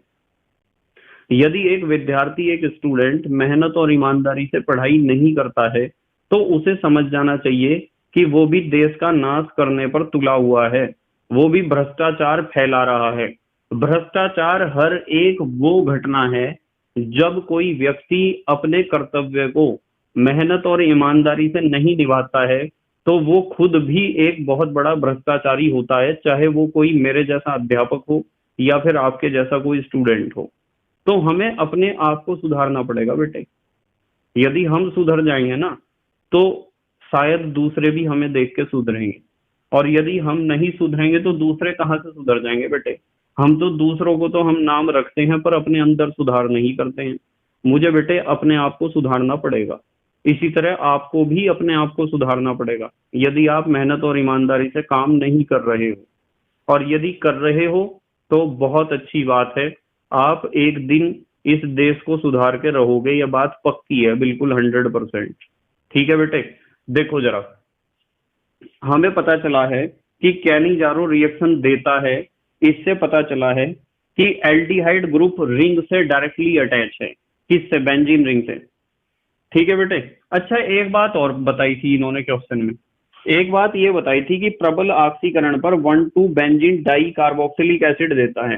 यदि एक विद्यार्थी, एक स्टूडेंट मेहनत और ईमानदारी से पढ़ाई नहीं करता है तो उसे समझ जाना चाहिए कि वो भी देश का नाश करने पर तुला हुआ है, वो भी भ्रष्टाचार फैला रहा है। भ्रष्टाचार हर एक वो घटना है जब कोई व्यक्ति अपने कर्तव्य को मेहनत और ईमानदारी से नहीं निभाता है तो वो खुद भी एक बहुत बड़ा भ्रष्टाचारी होता है, चाहे वो कोई मेरे जैसा अध्यापक हो या फिर आपके जैसा कोई स्टूडेंट हो। तो हमें अपने आप को सुधारना पड़ेगा बेटे। यदि हम सुधर जाएंगे ना तो शायद दूसरे भी हमें देख के सुधरेंगे, और यदि हम नहीं सुधरेंगे तो दूसरे कहाँ से सुधर जाएंगे बेटे। हम तो दूसरों को तो हम नाम रखते हैं पर अपने अंदर सुधार नहीं करते हैं। मुझे बेटे अपने आप को सुधारना पड़ेगा, इसी तरह आपको भी अपने आप को सुधारना पड़ेगा। यदि आप मेहनत और ईमानदारी से काम नहीं कर रहे हो, और यदि कर रहे हो तो बहुत अच्छी बात है, आप एक दिन इस देश को सुधार के रहोगे, यह बात पक्की है, बिल्कुल 100%। ठीक है बेटे, देखो जरा, हमें पता चला है कि कैनिजारो रिएक्शन देता है, इससे पता चला है कि एल्डिहाइड ग्रुप रिंग से डायरेक्टली अटैच है, किससे? बेंजीन रिंग से। ठीक है बेटे। अच्छा, एक बात और बताई थी इन्होंने क्वेश्चन में, एक बात ये बताई थी कि प्रबल ऑक्सीकरण पर 1,2 बेंजीन डाई कार्बोक्सिलिक एसिड देता है।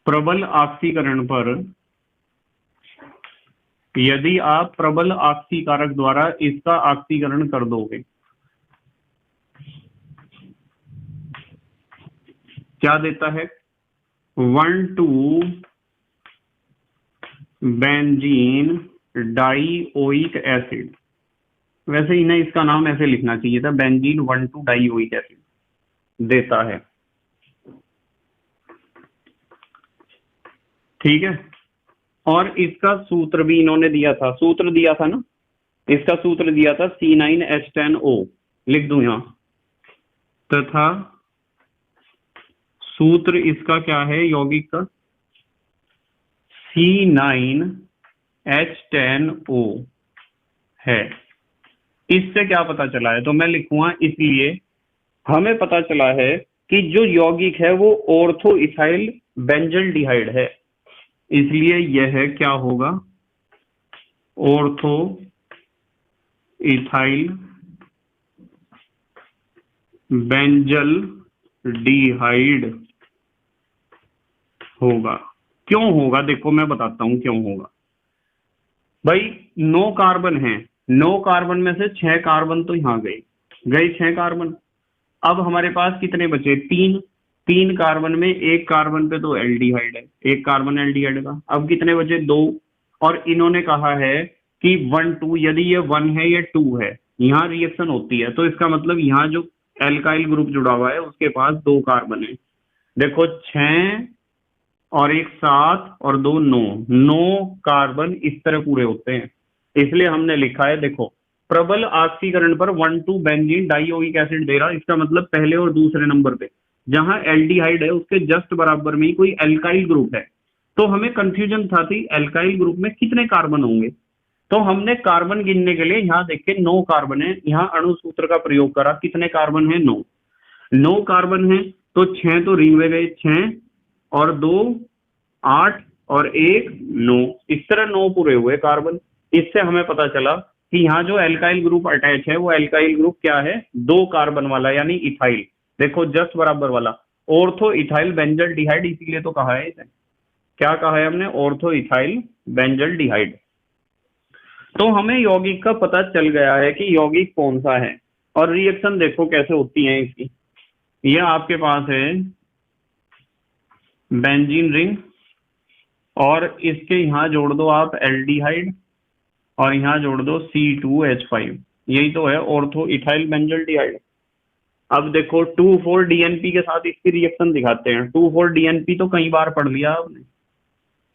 प्रबल ऑक्सीकरण पर यदि आप प्रबल ऑक्सीकारक द्वारा इसका ऑक्सीकरण कर दोगे, क्या देता है? 1,2 बेंजीन डाइओइक एसिड। वैसे इन्हें इसका नाम ऐसे लिखना चाहिए था, बेंजीन 1,2 डाइओइक एसिड देता है। ठीक है। और इसका सूत्र भी इन्होंने दिया था, सूत्र दिया था ना, इसका सूत्र दिया था C9H10O, लिख दूं यहां, तथा सूत्र इसका क्या है यौगिक का? C9H10O है। इससे क्या पता चला है? तो मैं लिखूंगा, इसलिए हमें पता चला है कि जो यौगिक है वो ऑर्थो इथाइल बेंजल्डिहाइड है, इसलिए यह क्या होगा? ऑर्थो इथाइल बेंजल्डिहाइड होगा। क्यों होगा? देखो मैं बताता हूं क्यों होगा। भाई 9 कार्बन है, 9 कार्बन में से 6 कार्बन तो यहां गए 6 कार्बन। अब हमारे पास कितने बचे? 3 कार्बन में एक कार्बन पे तो एल्डिहाइड है, एक कार्बन एल्डिहाइड का। अब कितने बचे? 2। और इन्होंने कहा है कि 1,2, यदि ये 1 है ये 2 है, यहाँ रिएक्शन होती है, तो इसका मतलब यहाँ जो एल्काइल ग्रुप जुड़ा हुआ है उसके पास 2 कार्बन है। देखो 6 और एक 7 और 2 9 कार्बन इस तरह पूरे होते हैं, इसलिए हमने लिखा है, देखो प्रबल ऑक्सीकरण पर 1,2 बेंजीन डाइओइक एसिड दे रहा, इसका मतलब पहले और दूसरे नंबर पे जहां एल्डिहाइड है उसके जस्ट बराबर में ही कोई एल्काइल ग्रुप है। तो हमें कंफ्यूजन था कि एल्काइल ग्रुप में कितने कार्बन होंगे, तो हमने कार्बन गिनने के लिए यहाँ देखे 9 कार्बन है, यहाँ अणु सूत्र का प्रयोग करा, कितने कार्बन है? 9 कार्बन है, तो 6 तो रिंग में गए, 6 और 2 8 और 1 9, इस तरह 9 पूरे हुए कार्बन। इससे हमें पता चला कि यहाँ जो एल्काइल ग्रुप अटैच है वो एल्काइल ग्रुप क्या है? 2 कार्बन वाला, यानी इथाइल। देखो जस्ट बराबर वाला ऑर्थो इथाइल बेंजल्डिहाइड, इसीलिए तो कहा है इसे, क्या कहा है हमने? Ortho ethyl benzaldehyde. तो हमें यौगिक का पता चल गया है कि यौगिक कौन सा है। और रिएक्शन देखो कैसे होती है इसकी। यह आपके पास है बेंजीन रिंग, और इसके यहां जोड़ दो आप एल्डिहाइड, और यहां जोड़ दो C2H5, यही तो है ऑर्थो इथाइल बेंजल्डिहाइड। अब देखो 2,4-DNP के साथ इसकी रिएक्शन दिखाते हैं। 2,4-DNP तो कई बार पढ़ लिया आपने,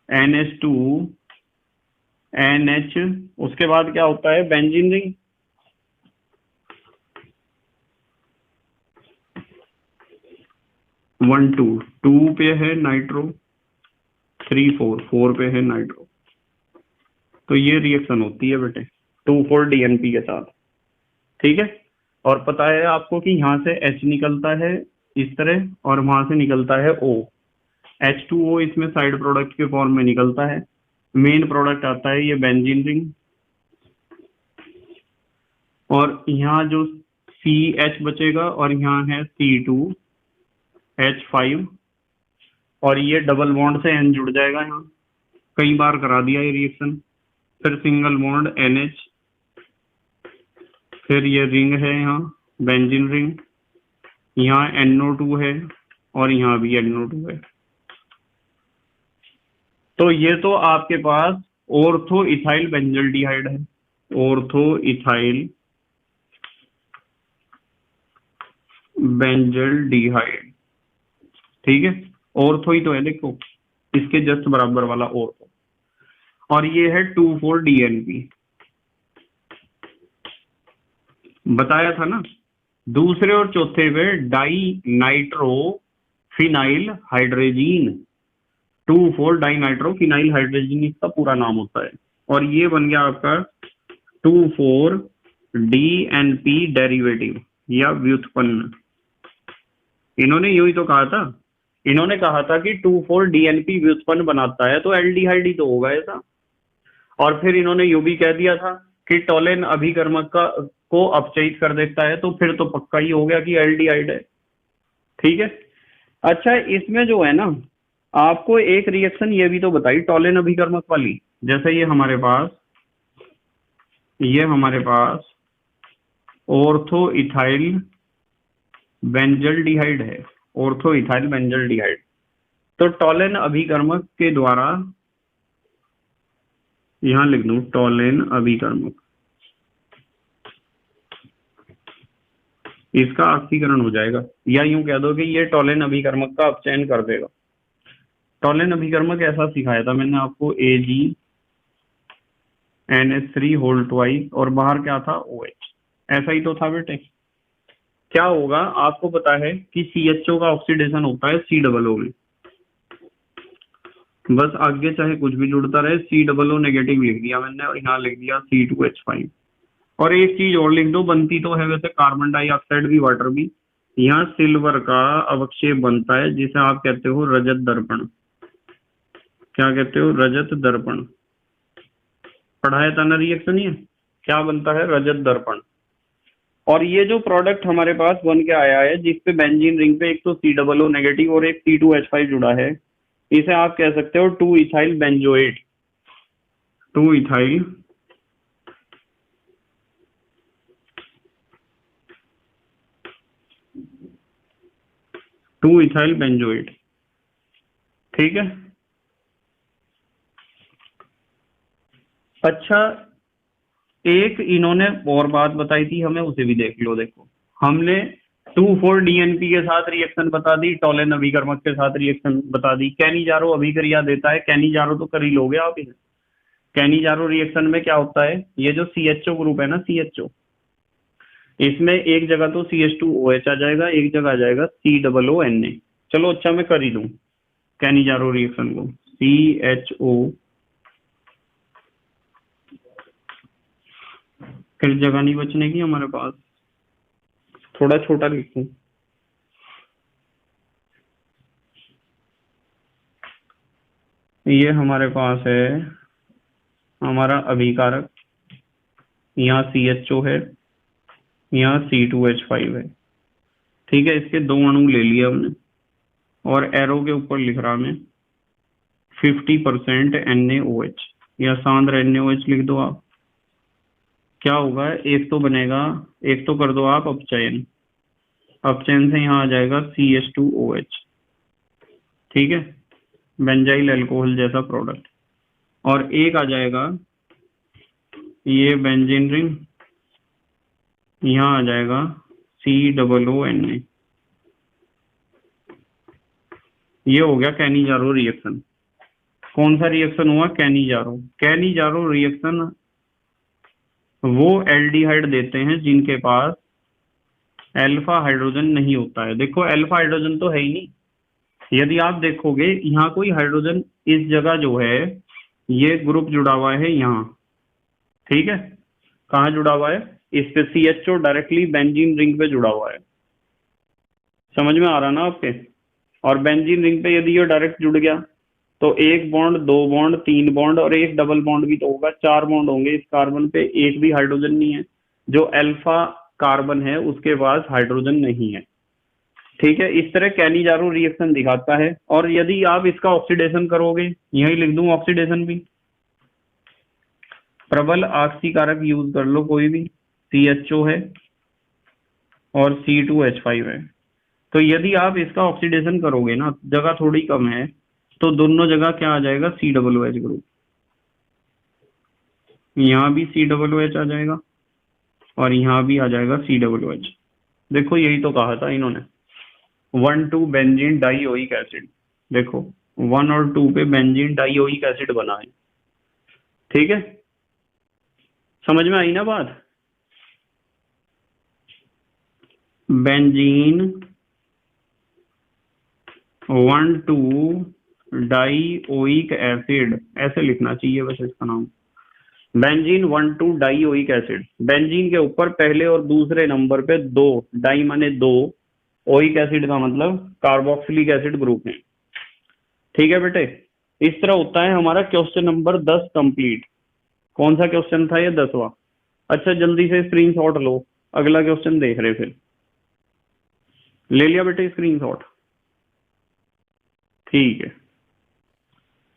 NH2NH, उसके बाद क्या होता है? Benzene ring. वन टू पे है नाइट्रो, 3 4 पे है नाइट्रो, तो ये रिएक्शन होती है बेटे 2,4-DNP के साथ। ठीक है। और पता है आपको कि यहाँ से H निकलता है इस तरह, और वहां से निकलता है O, H2O इसमें साइड प्रोडक्ट के फॉर्म में निकलता है। मेन प्रोडक्ट आता है ये बेंजीन रिंग, और यहाँ जो CH बचेगा, और यहाँ है C2H5, और ये डबल बॉन्ड से N जुड़ जाएगा, यहाँ कई बार करा दिया ये रिएक्शन। फिर सिंगल बॉन्ड NH, फिर ये रिंग है यहाँ बेंजीन रिंग, यहाँ NO2 है और यहाँ भी NO2 है। तो ये तो आपके पास ऑर्थो इथाइल बेंजल्डिहाइड है, ऑर्थो इथाइल बेंजल्डिहाइड। ठीक है, ऑर्थो ही तो है, देखो इसके जस्ट बराबर वाला ऑर्थो। और ये है 2,4-DNP, बताया था ना। दूसरे और चौथे पे dinitrophenylhydrazine, 2,4 dinitrophenylhydrazine इसका पूरा नाम होता है। और ये बन गया आपका 2,4-DNP डेरिवेटिव या व्युत्पन्न। इन्होंने यूं ही तो कहा था, इन्होंने कहा था कि 2,4-DNP व्युत्पन्न बनाता है, तो एल्डिहाइड ही तो होगा ऐसा। और फिर इन्होंने यूं भी कह दिया था कि टोलेन अभिकर्मक का को अपचयित कर देता है, तो फिर तो पक्का ही हो गया कि एल्डिहाइड है। ठीक है। अच्छा, इसमें जो है ना, आपको एक रिएक्शन ये भी तो बताई टोलेन अभिकर्मक वाली। जैसे ये हमारे पास ऑर्थो इथाइल बेंजल्डिहाइड है, ऑर्थो इथाइल बेंजल्डिहाइड। तो टोलेन अभिकर्मक के द्वारा, यहां लिख दूं टोलेन अभिकर्मक, इसका ऑक्सीकरण हो जाएगा, या यूं कह दो कि ये टोलेन अभिकर्मक का अपचयन कर देगा। टोलेन अभिकर्मक ऐसा सिखाया था मैंने आपको, AgNH3 होल ट्वाइस, और बाहर क्या था, OH। ऐसा ही तो था बेटे। क्या होगा आपको पता है कि CHO का ऑक्सीडेशन होता है C+O में। बस आगे चाहे कुछ भी जुड़ता रहे, C+O नेगेटिव लिख दिया मैंने, और यहाँ लिख दिया C2H5। और एक चीज और लिख दो, बनती तो है वैसे कार्बन डाइऑक्साइड भी, वाटर भी। यहाँ सिल्वर का अवक्षेप बनता है, जिसे आप कहते हो रजत दर्पण। क्या कहते हो, रजत दर्पण। पढ़ाया था ना रिएक्शन, ये क्या बनता है, रजत दर्पण। और ये जो प्रोडक्ट हमारे पास बन के आया है, जिसपे बेंजीन रिंग पे एक तो C+O नेगेटिव और एक C2H5 जुड़ा है, इसे आप कह सकते हो 2-इथाइल बेंजोएट। 2-इथाइल बेंजोएट। ठीक है। अच्छा, एक इन्होंने और बात बताई थी हमें, उसे भी देख लो। देखो, हमने 2,4-DNP के साथ रिएक्शन बता दी, टोलेन अभिकर्मक के साथ रिएक्शन बता दी। कैनिजारो अभिक्रिया देता है, कैनिजारो तो कर ही लोगे आप इसे। कैनिजारो रिएक्शन में क्या होता है, ये जो CHO ग्रुप है ना, CHO, इसमें एक जगह तो CH2OH आ जाएगा, एक जगह आ जाएगा COONA। चलो अच्छा, मैं कर ही दूं कैनिजारो रिएक्शन को। CHO, फिर जगह नहीं बचने की हमारे पास, थोड़ा छोटा लिखूं। ये हमारे पास है हमारा अभिकारक, यहाँ CHO है, यहाँ C2H5 है। ठीक है, इसके 2 अणु ले लिए हमने, और एरो के ऊपर लिख रहा मैं 50% NaOH, या सांद्र NaOH लिख दो आप। क्या होगा, एक तो बनेगा, एक तो कर दो आप अपचयन, अपचयन से यहाँ आ जाएगा CH2OH। ठीक है, बेंजाइल अल्कोहल जैसा प्रोडक्ट। और एक आ जाएगा ये बेंजीन रिंग, यहाँ आ जाएगा COONA। ये हो गया कैनिजारो रिएक्शन। कौन सा रिएक्शन हुआ, कैनिजारो। कैनिजारो रिएक्शन वो एल्डिहाइड देते हैं जिनके पास अल्फा हाइड्रोजन नहीं होता है। देखो, अल्फा हाइड्रोजन तो है ही नहीं। यदि आप देखोगे, यहाँ कोई हाइड्रोजन, इस जगह जो है ये ग्रुप जुड़ा हुआ है यहाँ। ठीक है, कहाँ जुड़ा हुआ है, इस पे CHO डायरेक्टली बेंजीन रिंग पे जुड़ा हुआ है। समझ में आ रहा ना आपके। और बेंजीन रिंग पे यदि ये डायरेक्ट जुड़ गया, तो 1 बॉन्ड, 2 बॉन्ड, 3 बॉन्ड, और एक डबल बॉन्ड भी तो होगा, 4 बॉन्ड होंगे इस कार्बन पे। एक भी हाइड्रोजन नहीं है, जो अल्फा कार्बन है उसके पास हाइड्रोजन नहीं है। ठीक है, इस तरह कैनिजारो रिएक्शन दिखाता है। और यदि आप इसका ऑक्सीडेशन करोगे, यही लिख दूं ऑक्सीडेशन भी, प्रबल ऑक्सीकारक यूज कर लो कोई भी, CHO है और C2H5 है। तो यदि आप इसका ऑक्सीडेशन करोगे ना, जगह थोड़ी कम है, तो दोनों जगह क्या आ जाएगा, COOH ग्रुप। यहाँ भी COOH आ जाएगा, और यहाँ भी आ जाएगा COOH। देखो, यही तो कहा था इन्होंने, 1,2 बेंजीन डाइओइक एसिड। देखो, 1 और 2 पे बेंजीन डाइओइक एसिड बना है। ठीक है, समझ में आई ना बात। बेंजीन 1,2 डाइओइक एसिड, ऐसे लिखना चाहिए वैसे इसका नाम, बेंजीन 1,2 डाइओइक एसिड। बेंजीन के ऊपर पहले और दूसरे नंबर पे 2, डाई माने 2, ओइक एसिड का मतलब कार्बोक्सिलिक एसिड ग्रुप है। ठीक है बेटे, इस तरह होता है हमारा क्वेश्चन नंबर 10 कंप्लीट। कौन सा क्वेश्चन था ये? 10वां। अच्छा जल्दी से स्क्रीनशॉट लो, अगला क्वेश्चन देख रहे फिर। ले लिया बेटे स्क्रीनशॉट? ठीक है।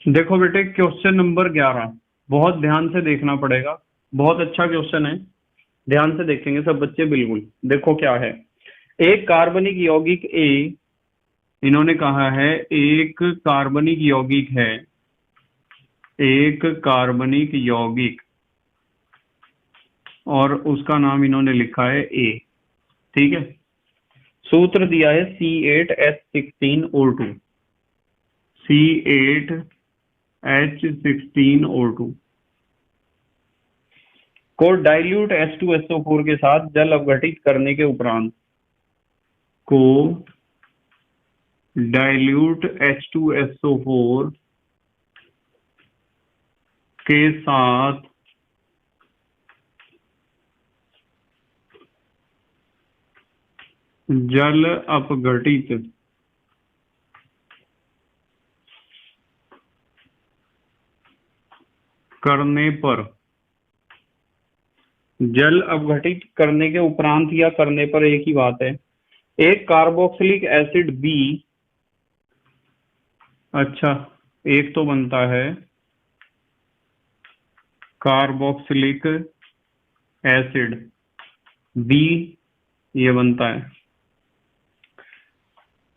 देखो बेटे क्वेश्चन नंबर 11, बहुत ध्यान से देखना पड़ेगा, बहुत अच्छा क्वेश्चन है, ध्यान से देखेंगे सब बच्चे बिल्कुल। देखो क्या है, एक कार्बनिक यौगिक ए, इन्होंने कहा है एक कार्बनिक यौगिक है, एक कार्बनिक यौगिक, और उसका नाम इन्होंने लिखा है ए। ठीक है, सूत्र दिया है C8H16O2, C8H16O2 को डाइल्यूट H2SO4 के साथ जल अवघटित करने के उपरांत, को डाइल्यूट H2SO4 के साथ जल अपघटित करने पर, जल अपघटित करने के उपरांत या करने पर एक ही बात है, एक कार्बोक्सिलिक एसिड बी, अच्छा एक तो बनता है कार्बोक्सिलिक एसिड बी, ये बनता है,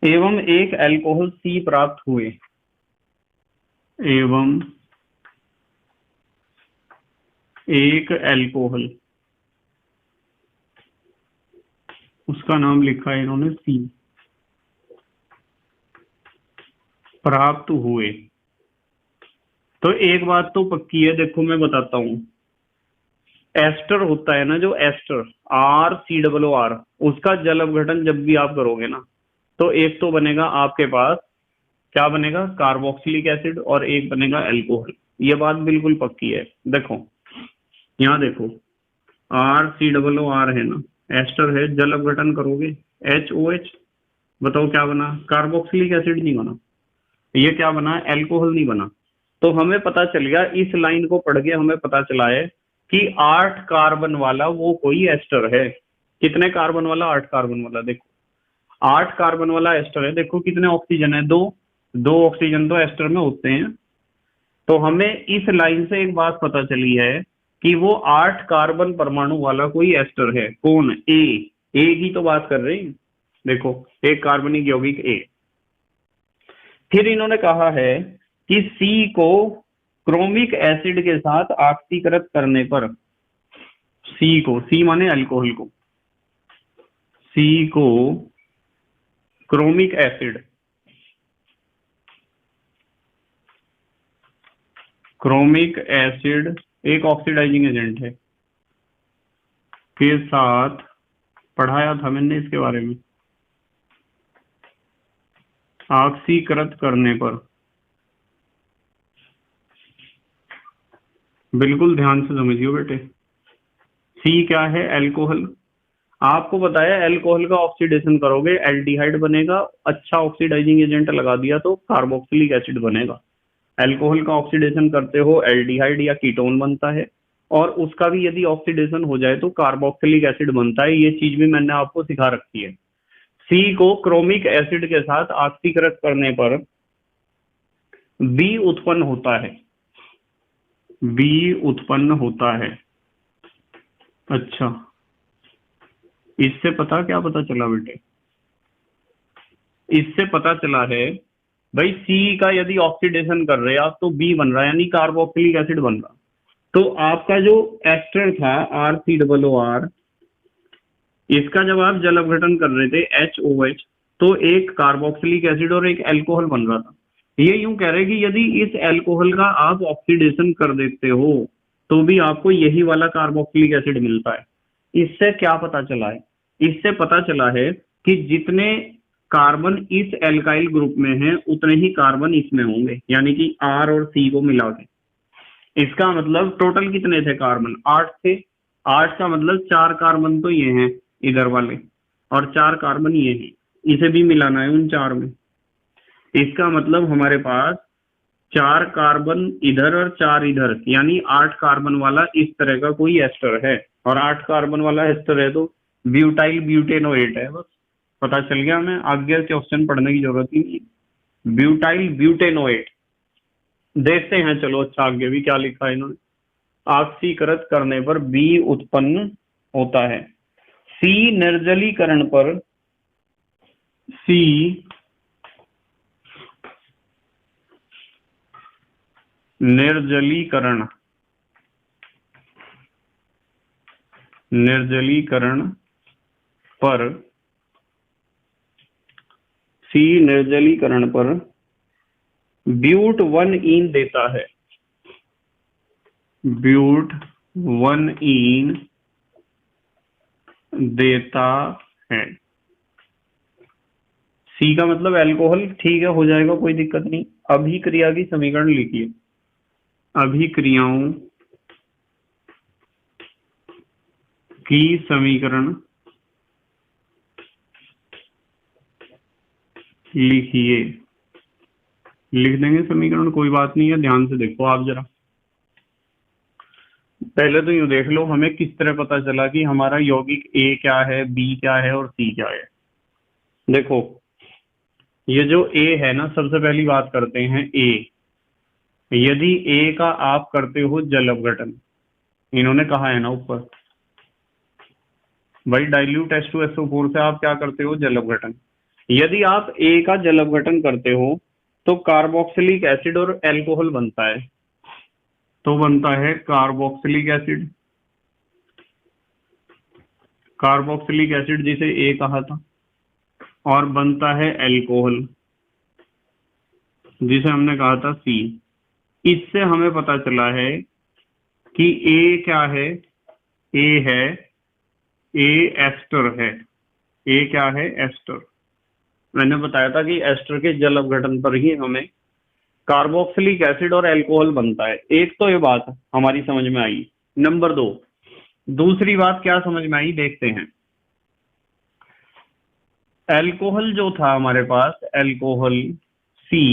एवं एक अल्कोहल सी प्राप्त हुए, एवं एक अल्कोहल, उसका नाम लिखा है इन्होंने सी, प्राप्त हुए। तो एक बात तो पक्की है, देखो मैं बताता हूं, एस्टर होता है ना जो एस्टर, RCOOR, उसका जल अपघटन जब भी आप करोगे ना, तो एक तो बनेगा आपके पास, क्या बनेगा? कार्बोक्सिलिक एसिड, और एक बनेगा अल्कोहल। ये बात बिल्कुल पक्की है। देखो यहाँ देखो, RCOOR है ना, एस्टर है, जल अपघटन करोगे HOH, बताओ क्या बना? कार्बोक्सिलिक एसिड नहीं बना, ये क्या बना? अल्कोहल नहीं बना। तो हमें पता चल गया, इस लाइन को पढ़ के हमें पता चला है कि 8 कार्बन वाला वो कोई एस्टर है। कितने कार्बन वाला? 8 कार्बन वाला। देखो 8 कार्बन वाला एस्टर है, देखो कितने ऑक्सीजन है? 2, 2 ऑक्सीजन तो एस्टर में होते हैं। तो हमें इस लाइन से एक बात पता चली है कि वो 8 कार्बन परमाणु वाला कोई एस्टर है। कौन? ए की तो बात कर रहे हैं। देखो एक कार्बनिक यौगिक ए। फिर इन्होंने कहा है कि सी को क्रोमिक एसिड के साथ ऑक्सीकृत करने पर, सी को, सी माने अल्कोहल को, सी को क्रोमिक एसिड, क्रोमिक एसिड एक ऑक्सीडाइजिंग एजेंट है, के साथ, पढ़ाया था मैंने इसके बारे में, ऑक्सीकृत करने पर, बिल्कुल ध्यान से समझियो बेटे, सी क्या है? अल्कोहल। आपको बताया अल्कोहल का ऑक्सीडेशन करोगे एल्डिहाइड बनेगा, अच्छा ऑक्सीडाइजिंग एजेंट लगा दिया तो कार्बोक्सिलिक एसिड बनेगा। अल्कोहल का ऑक्सीडेशन करते हो एल्डिहाइड या कीटोन बनता है, और उसका भी यदि ऑक्सीडेशन हो जाए तो कार्बोक्सिलिक एसिड बनता है। ये चीज भी मैंने आपको सिखा रखी है। सी को क्रोमिक एसिड के साथ ऑक्सीकृत करने पर बी उत्पन्न होता है, बी उत्पन्न होता है। अच्छा, इससे क्या पता चला बेटे? इससे पता चला है भाई सी का यदि ऑक्सीडेशन कर रहे आप तो बी बन रहा है, यानी कार्बोक्सिलिक एसिड बन रहा। तो आपका जो एस्टर था RCOOR, इसका जब आप जल अपघटन कर रहे थे HOH, तो एक कार्बोक्सिलिक एसिड और एक अल्कोहल बन रहा था। ये यूं कह रहे कि यदि इस अल्कोहल का आप ऑक्सीडेशन कर देते हो तो भी आपको यही वाला कार्बोक्सिलिक एसिड मिलता है। इससे क्या पता चला है? इससे पता चला है कि जितने कार्बन इस एल्काइल ग्रुप में हैं उतने ही कार्बन इसमें होंगे, यानी कि R और C को मिला के। इसका मतलब टोटल कितने थे कार्बन? 8 थे। 8 का मतलब 4 कार्बन तो ये हैं इधर वाले, और 4 कार्बन ये हैं। इसे भी मिलाना है उन 4 में। इसका मतलब हमारे पास 4 कार्बन इधर और 4 इधर, यानी 8 कार्बन वाला इस तरह का कोई एस्टर है, और 8 कार्बन वाला एस्टर है तो ब्यूटाइल ब्यूटेनोएट है। बस पता चल गया, हमें आगे क्वेश्चन पढ़ने की जरूरत ही नहीं। ब्यूटाइल ब्यूटेनोएट। देखते हैं चलो, अच्छा आगे भी क्या लिखा है इन्होंने। ऑक्सीकृत करने पर बी उत्पन्न होता है। सी निर्जलीकरण पर, सी निर्जलीकरण, निर्जलीकरण पर, सी निर्जलीकरण पर ब्यूट 1 ईन देता है। ब्यूट 1 ईन देता है। सी का मतलब अल्कोहल, ठीक है, हो जाएगा, कोई दिक्कत नहीं। अभिक्रिया की समीकरण लिखिए। अभिक्रियाओं की समीकरण लिखिए। लिख देंगे समीकरण, कोई बात नहीं है। ध्यान से देखो आप जरा, पहले तो यूं देख लो, हमें किस तरह पता चला कि हमारा यौगिक ए क्या है, बी क्या है और सी क्या है। देखो, ये जो ए है ना, सबसे पहली बात करते हैं ए। यदि ए का आप करते हो जल अपघटन, इन्होंने कहा है ना ऊपर, भाई डाइल्यूट H2SO4 से आप क्या करते हो, जल अपघटन। यदि आप ए का जल अपघटन करते हो तो कार्बोक्सिलिक एसिड और अल्कोहल बनता है, तो बनता है कार्बोक्सिलिक एसिड। कार्बोक्सिलिक एसिड जिसे ए कहा था, और बनता है अल्कोहल जिसे हमने कहा था सी। इससे हमें पता चला है कि ए क्या है, ए है, ए एस्टर है। ए क्या है, एस्टर। मैंने बताया था कि एस्टर के जल अपघटन पर ही हमें कार्बोक्सिलिक एसिड और अल्कोहल बनता है। एक तो ये बात हमारी समझ में आई। नंबर 2, दूसरी बात क्या समझ में आई, देखते हैं। अल्कोहल जो था हमारे पास, अल्कोहल सी,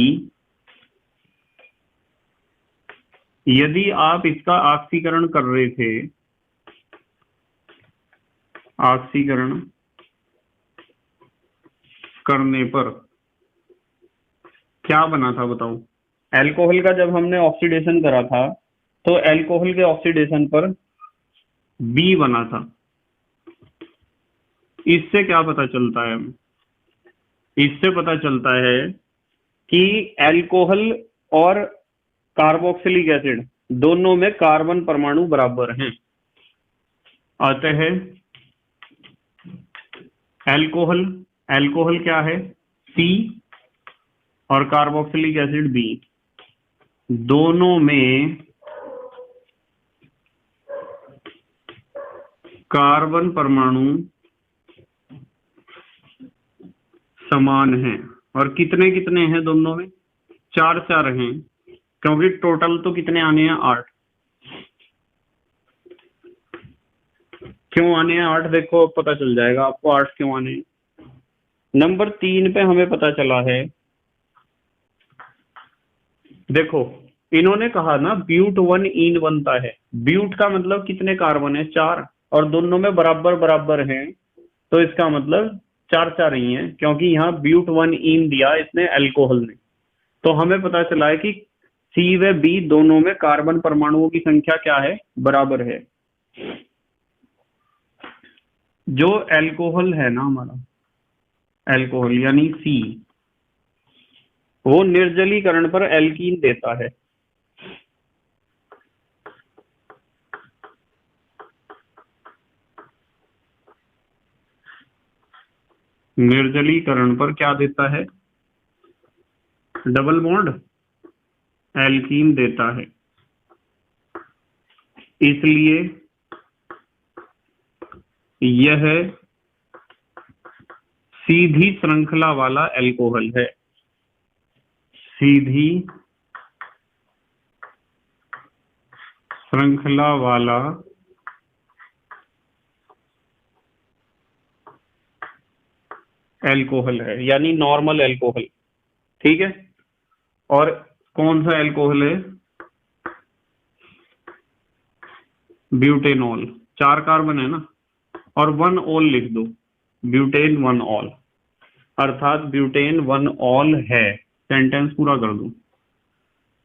यदि आप इसका ऑक्सीकरण कर रहे थे, ऑक्सीकरण करने पर क्या बना था बताओ। अल्कोहल का जब हमने ऑक्सीडेशन करा था तो अल्कोहल के ऑक्सीडेशन पर बी बना था। इससे क्या पता चलता है हमें, इससे पता चलता है कि अल्कोहल और कार्बोक्सिलिक एसिड दोनों में कार्बन परमाणु बराबर हैं। अतः अल्कोहल, अल्कोहल क्या है, सी, और कार्बोक्सिलिक एसिड बी, दोनों में कार्बन परमाणु समान हैं। और कितने कितने हैं दोनों में, 4 4 हैं, क्योंकि टोटल तो कितने आने हैं, 8। क्यों आने हैं 8, देखो अब पता चल जाएगा आपको 8 क्यों आने हैं। नंबर 3 पे हमें पता चला है, देखो इन्होंने कहा ना ब्यूट 1 ईन बनता है। ब्यूट का मतलब कितने कार्बन है, 4, और दोनों में बराबर बराबर हैं, तो इसका मतलब 4 4 ही है, क्योंकि यहाँ ब्यूट 1 ईन दिया इसने अल्कोहल ने। तो हमें पता चला है कि सी व बी दोनों में कार्बन परमाणुओं की संख्या क्या है, बराबर है। जो अल्कोहल है ना हमारा, अल्कोहल यानी सी, वो निर्जलीकरण पर एल्कीन देता है। निर्जलीकरण पर क्या देता है, डबल बॉन्ड एल्कीन देता है। इसलिए यह सीधी श्रृंखला वाला अल्कोहल है। सीधी श्रृंखला वाला एल्कोहल है, यानी नॉर्मल एल्कोहल। ठीक है, और कौन सा एल्कोहल है? ब्यूटेनॉल। 4 कार्बन है ना, और 1 ऑल लिख दो, ब्यूटेन 1 ऑल, अर्थात ब्यूटेन 1 ऑल है। सेंटेंस पूरा कर दो।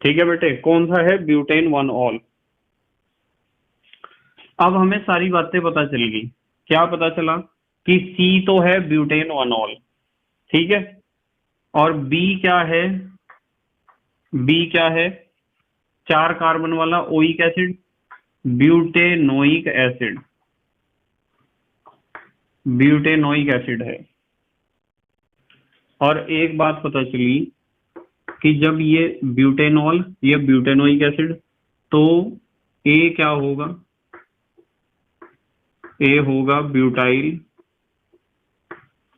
ठीक है बेटे, कौन सा है? Butane 1 all. अब हमें सारी बातें पता चल गई। क्या पता चला? कि सी तो है ब्यूटेन 1 ऑल, ठीक है, और बी क्या है? बी क्या है? 4 कार्बन वाला oic acid, butanoic acid, butanoic acid है। और एक बात पता चली कि जब ये ब्यूटेनॉल, ये ब्यूटेनोइक एसिड, तो ए क्या होगा? ए होगा ब्यूटाइल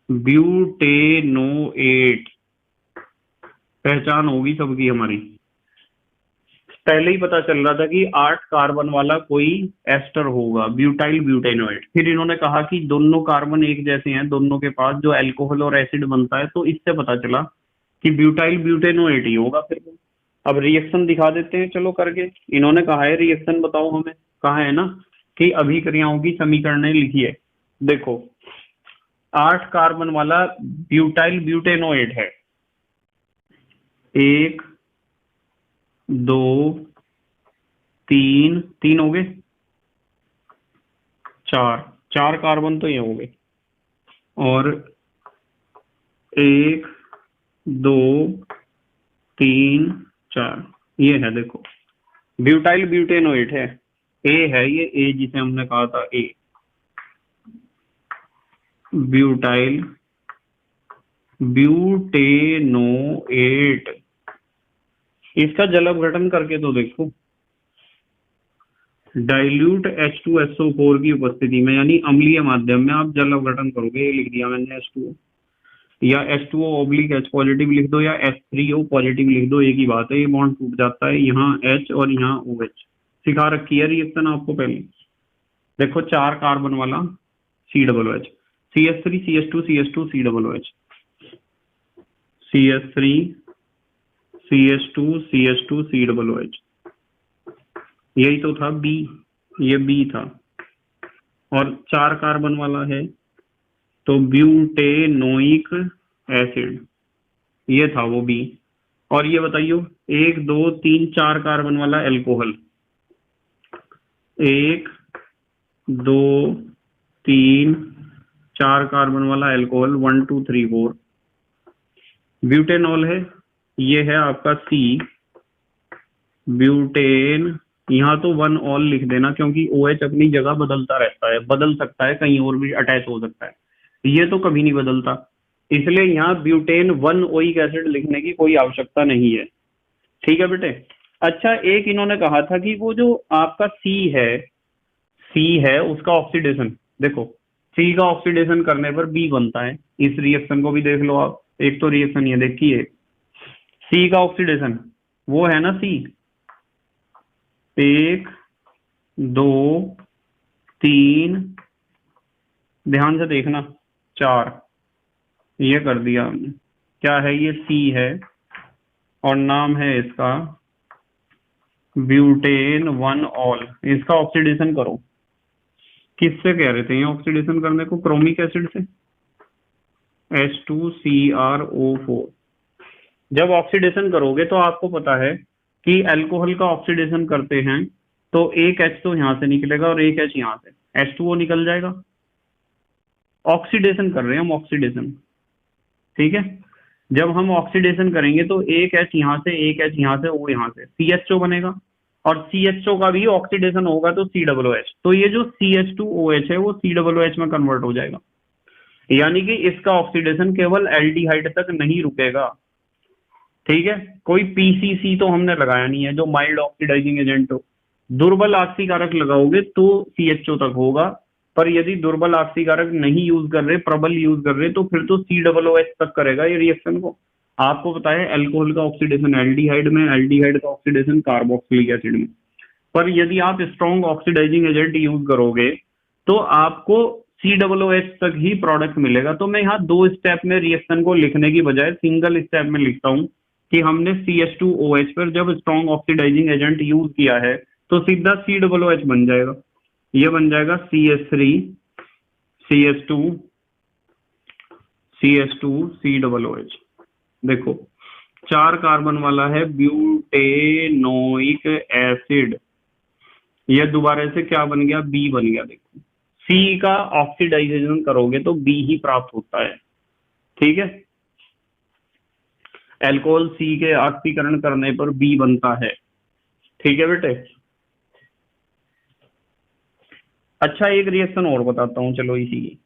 ब्यूटेनोएट। पहचान होगी सबकी हमारी। पहले ही पता चल रहा था कि 8 कार्बन वाला कोई एस्टर होगा, ब्यूटाइल ब्यूटेनोएट। फिर इन्होंने कहा कि दोनों कार्बन एक जैसे हैं, दोनों के पास जो अल्कोहल और एसिड बनता है, तो इससे पता चला कि ब्यूटाइल ब्यूटेनोएट ही होगा। फिर अब रिएक्शन दिखा देते हैं, चलो करके। इन्होंने कहा है रिएक्शन बताओ हमें, कहा है ना कि अभिक्रियाओं की समीकरणें लिखिए। देखो, 8 कार्बन वाला ब्यूटाइल ब्यूटेनोएट है, 1 2 3, 3 हो गए, 4 कार्बन तो ये हो गए, और 1 2 3 4, ये है। देखो, ब्यूटाइल ब्यूटेनोएट है, ए है ये, ए जिसे हमने कहा था ए, ब्यूटाइल ब्यूटेनोएट। इसका जल अपघटन करके तो देखो, डाइल्यूट H2SO4 की उपस्थिति में, यानी अम्लीय माध्यम में आप जल अपघटन करोगे। ये लिख दिया मैंने H2O, या H2O ऑब्लिक H पॉजिटिव लिख दो, या H3O पॉजिटिव लिख दो, एक ही बात है। ये बॉन्ड टूट जाता है, यहाँ H और यहाँ OH। सिखा रखी है रिएक्शन आपको पहले। देखो, 4 कार्बन वाला COOH, CH3 CH2 CH2 COOH, CH3 CH2 CH2 COOH, यही तो था बी, ये बी था। और 4 कार्बन वाला है तो ब्यूटेनोइक एसिड, ये था वो बी। और ये बताइयो, 1 2 3 4 कार्बन वाला एल्कोहल, 1 2 3 4 कार्बन वाला एल्कोहल, 1 2 3 4 ब्यूटेनॉल है। ये है आपका सी, ब्यूटेन। यहाँ तो 1 ऑल लिख देना, क्योंकि OH अपनी जगह बदलता रहता है, बदल सकता है, कहीं और भी अटैच हो सकता है, ये तो कभी नहीं बदलता। इसलिए यहाँ ब्यूटेन 1 ओइक एसिड लिखने की कोई आवश्यकता नहीं है। ठीक है बेटे। अच्छा, एक इन्होंने कहा था कि वो जो आपका सी है उसका ऑक्सीडेशन, देखो सी का ऑक्सीडेशन करने पर बी बनता है। इस रिएक्शन को भी देख लो आप। एक तो रिएक्शन ये देखिए, सी का ऑक्सीडेशन वो है ना सी, 1 2 3, ध्यान से देखना, 4, ये कर दिया हमने। क्या है ये? सी है, और नाम है इसका ब्यूटेन 1 ऑल। इसका ऑक्सीडेशन करो। किससे कह रहे थे ये ऑक्सीडेशन करने को? क्रोमिक एसिड से, H2CrO4। जब ऑक्सीडेशन करोगे तो आपको पता है कि अल्कोहल का ऑक्सीडेशन करते हैं तो एक H तो यहां से निकलेगा और एक H यहां से, H2O निकल जाएगा। ऑक्सीडेशन कर रहे हैं हम, ऑक्सीडेशन। ठीक है, जब हम ऑक्सीडेशन करेंगे तो एक H यहाँ से, एक H यहाँ से, O यहाँ से, CHO बनेगा, और CHO का भी ऑक्सीडेशन होगा तो COOH। तो ये जो CH2OH है वो COOH में कन्वर्ट हो जाएगा। यानी कि इसका ऑक्सीडेशन केवल एल्डिहाइड तक नहीं रुकेगा। ठीक है, कोई PCC तो हमने लगाया नहीं है जो माइल्ड ऑक्सीडाइजिंग एजेंट हो। दुर्बल ऑक्सीकारक लगाओगे तो CHO तक होगा, पर यदि दुर्बल ऑक्सीकारक नहीं यूज कर रहे, प्रबल यूज कर रहे, तो फिर तो COOH तक करेगा ये रिएक्शन को। आपको पता है अल्कोहल का ऑक्सीडेशन एल्डिहाइड में, एल्डिहाइड का ऑक्सीडेशन कार्बोक्सिलिक एसिड में। पर यदि आप स्ट्रॉन्ग ऑक्सीडाइजिंग एजेंट यूज करोगे तो आपको COOH तक ही प्रोडक्ट मिलेगा। तो मैं यहाँ 2 स्टेप में रिएक्शन को लिखने की बजाय सिंगल स्टेप में लिखता हूँ कि हमने CH2OH पर जब स्ट्रॉन्ग ऑक्सीडाइजिंग एजेंट यूज किया है तो सीधा COOH बन जाएगा। ये बन जाएगा CH3 CH2 CH2 COOH। देखो 4 कार्बन वाला है ब्यूटेनोइक एसिड, यह दोबारा से क्या बन गया, बी बन गया। देखो सी का ऑक्सीडाइजेशन करोगे तो बी ही प्राप्त होता है, ठीक है। एल्कोहल सी के ऑक्सीकरण करने पर बी बनता है, ठीक है बेटे। अच्छा एक रिएक्शन और बताता हूं, चलो इसी की।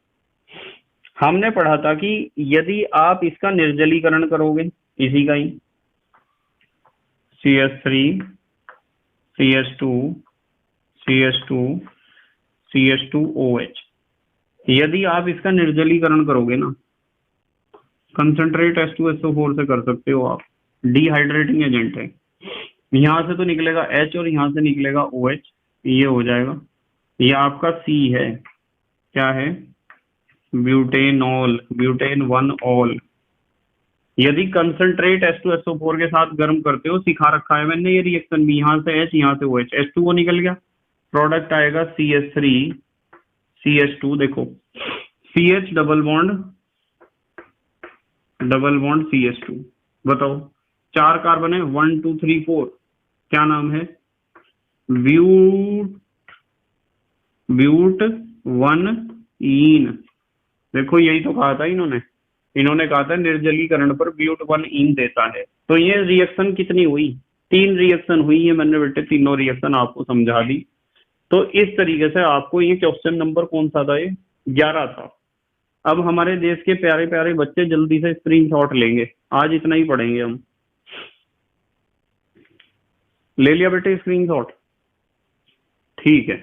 हमने पढ़ा था कि यदि आप इसका निर्जलीकरण करोगे, इसी का ही CH3 CH2 CH2 CH2OH, यदि आप इसका निर्जलीकरण करोगे ना, कंसंट्रेट H2SO4 से कर सकते हो आप, डिहाइड्रेटिंग एजेंट है। यहां से तो निकलेगा H और यहां से निकलेगा OH, ये हो जाएगा, ये आपका C है, क्या है, ब्यूटेनॉल, ब्यूटेन 1 ऑल। यदि कंसंट्रेट H2SO4 के साथ गर्म करते हो, सिखा रखा है मैंने ये रिएक्शन भी, यहां से H यहां से OH, H2O निकल गया, प्रोडक्ट आएगा CH3 CH2। देखो CH डबल बॉन्ड CH2। बताओ 4 कार्बन है, 1 2 3 4, क्या नाम है, ब्यूट 1 ईन। देखो यही तो कहा था इन्होंने कहा था निर्जलीकरण पर ब्यूट 1 ईन देता है। तो ये रिएक्शन कितनी हुई, 3 रिएक्शन हुई है, मैंने बेटे तीनों रिएक्शन आपको समझा दी। तो इस तरीके से आपको ये क्वेश्चन नंबर कौन सा था, ये 11 था। अब हमारे देश के प्यारे प्यारे बच्चे जल्दी से स्क्रीनशॉट लेंगे, आज इतना ही पढ़ेंगे हम। ले लिया बेटे स्क्रीनशॉट, ठीक है।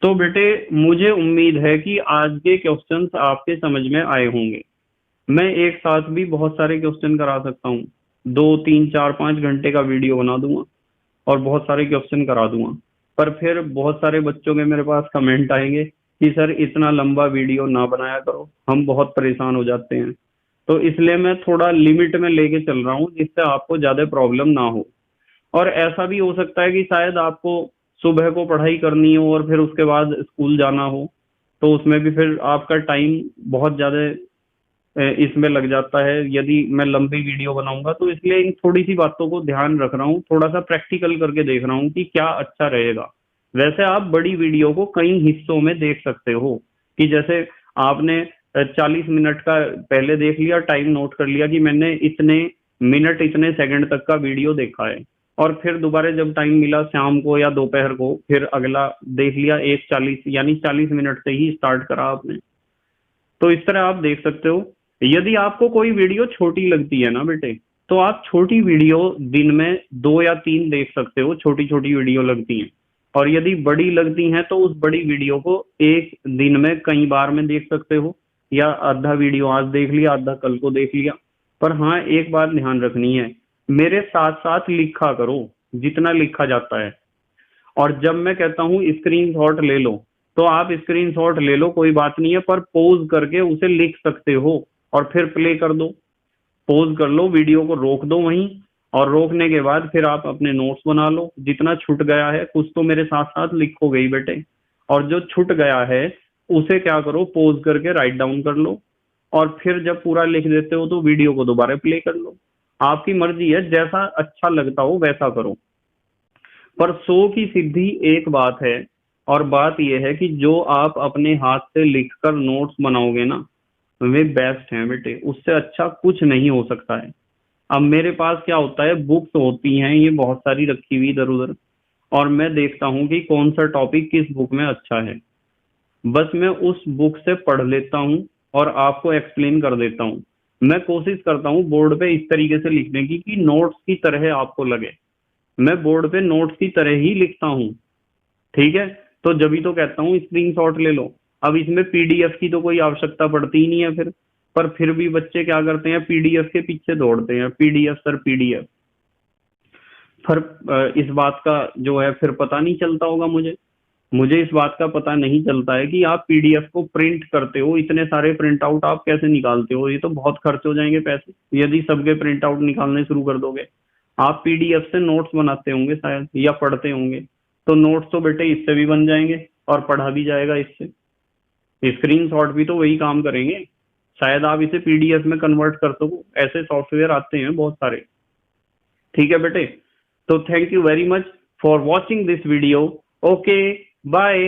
तो बेटे मुझे उम्मीद है कि आज के क्वेश्चंस आपके समझ में आए होंगे। मैं एक साथ भी बहुत सारे क्वेश्चन करा सकता हूँ, 2 3 4 5 घंटे का वीडियो बना दूंगा और बहुत सारे क्वेश्चन करा दूंगा, पर फिर बहुत सारे बच्चों के मेरे पास कमेंट आएंगे कि सर इतना लंबा वीडियो ना बनाया करो, हम बहुत परेशान हो जाते हैं। तो इसलिए मैं थोड़ा लिमिट में लेके चल रहा हूँ, जिससे आपको ज्यादा प्रॉब्लम ना हो। और ऐसा भी हो सकता है कि शायद आपको सुबह को पढ़ाई करनी हो और फिर उसके बाद स्कूल जाना हो, तो उसमें भी फिर आपका टाइम बहुत ज्यादा इसमें लग जाता है यदि मैं लंबी वीडियो बनाऊंगा। तो इसलिए इन थोड़ी सी बातों को ध्यान रख रहा हूँ, थोड़ा सा प्रैक्टिकल करके देख रहा हूँ कि क्या अच्छा रहेगा। वैसे आप बड़ी वीडियो को कई हिस्सों में देख सकते हो, कि जैसे आपने 40 मिनट का पहले देख लिया, टाइम नोट कर लिया कि मैंने इतने मिनट इतने सेकंड तक का वीडियो देखा है, और फिर दोबारा जब टाइम मिला शाम को या दोपहर को फिर अगला देख लिया 1:40, यानी 40 मिनट से ही स्टार्ट करा आपने। तो इस तरह आप देख सकते हो। यदि आपको कोई वीडियो छोटी लगती है ना बेटे, तो आप छोटी वीडियो दिन में 2 या 3 देख सकते हो, छोटी छोटी वीडियो लगती हैं। और यदि बड़ी लगती हैं तो उस बड़ी वीडियो को एक दिन में कई बार में देख सकते हो, या आधा वीडियो आज देख लिया, आधा कल को देख लिया। पर हाँ एक बात ध्यान रखनी है, मेरे साथ साथ लिखा करो जितना लिखा जाता है। और जब मैं कहता हूँ स्क्रीनशॉट ले लो, तो आप स्क्रीनशॉट ले लो, कोई बात नहीं है, पर पॉज करके उसे लिख सकते हो और फिर प्ले कर दो। पॉज कर लो, वीडियो को रोक दो वहीं, और रोकने के बाद फिर आप अपने नोट्स बना लो। जितना छूट गया है कुछ तो मेरे साथ साथ लिखो गई बेटे, और जो छूट गया है उसे क्या करो, पॉज करके राइट डाउन कर लो, और फिर जब पूरा लिख देते हो तो वीडियो को दोबारा प्ले कर लो। आपकी मर्जी है, जैसा अच्छा लगता हो वैसा करो। पर 100 की सिद्धि एक बात है, और बात यह है कि जो आप अपने हाथ से लिखकर नोट्स बनाओगे ना, वे बेस्ट हैं बेटे, उससे अच्छा कुछ नहीं हो सकता है। अब मेरे पास क्या होता है, बुक्स होती हैं ये बहुत सारी रखी हुई इधर उधर, और मैं देखता हूँ कि कौन सा टॉपिक किस बुक में अच्छा है, बस मैं उस बुक से पढ़ लेता हूँ और आपको एक्सप्लेन कर देता हूँ। मैं कोशिश करता हूँ बोर्ड पे इस तरीके से लिखने की कि नोट्स की तरह आपको लगे, मैं बोर्ड पे नोट्स की तरह ही लिखता हूँ, ठीक है। तो जब ही तो कहता हूँ स्क्रीनशॉट ले लो। अब इसमें पीडीएफ की तो कोई आवश्यकता पड़ती ही नहीं है फिर, पर फिर भी बच्चे क्या करते हैं, पीडीएफ के पीछे दौड़ते हैं, पीडीएफ सर पीडीएफ। फिर इस बात का जो है फिर पता नहीं चलता होगा मुझे, मुझे इस बात का पता नहीं चलता है कि आप पीडीएफ को प्रिंट करते हो, इतने सारे प्रिंट आउट आप कैसे निकालते हो? ये तो बहुत खर्च हो जाएंगे पैसे यदि सबके प्रिंट आउट निकालने शुरू कर दोगे। आप पीडीएफ से नोट्स बनाते होंगे शायद, या पढ़ते होंगे, तो नोट्स तो बेटे इससे भी बन जाएंगे और पढ़ा भी जाएगा इससे। स्क्रीनशॉट भी तो वही काम करेंगे। शायद आप इसे पीडीएफ में कन्वर्ट कर सको, ऐसे सॉफ्टवेयर आते हैं बहुत सारे। ठीक है बेटे, तो thank you very much for watching this video. Okay, bye.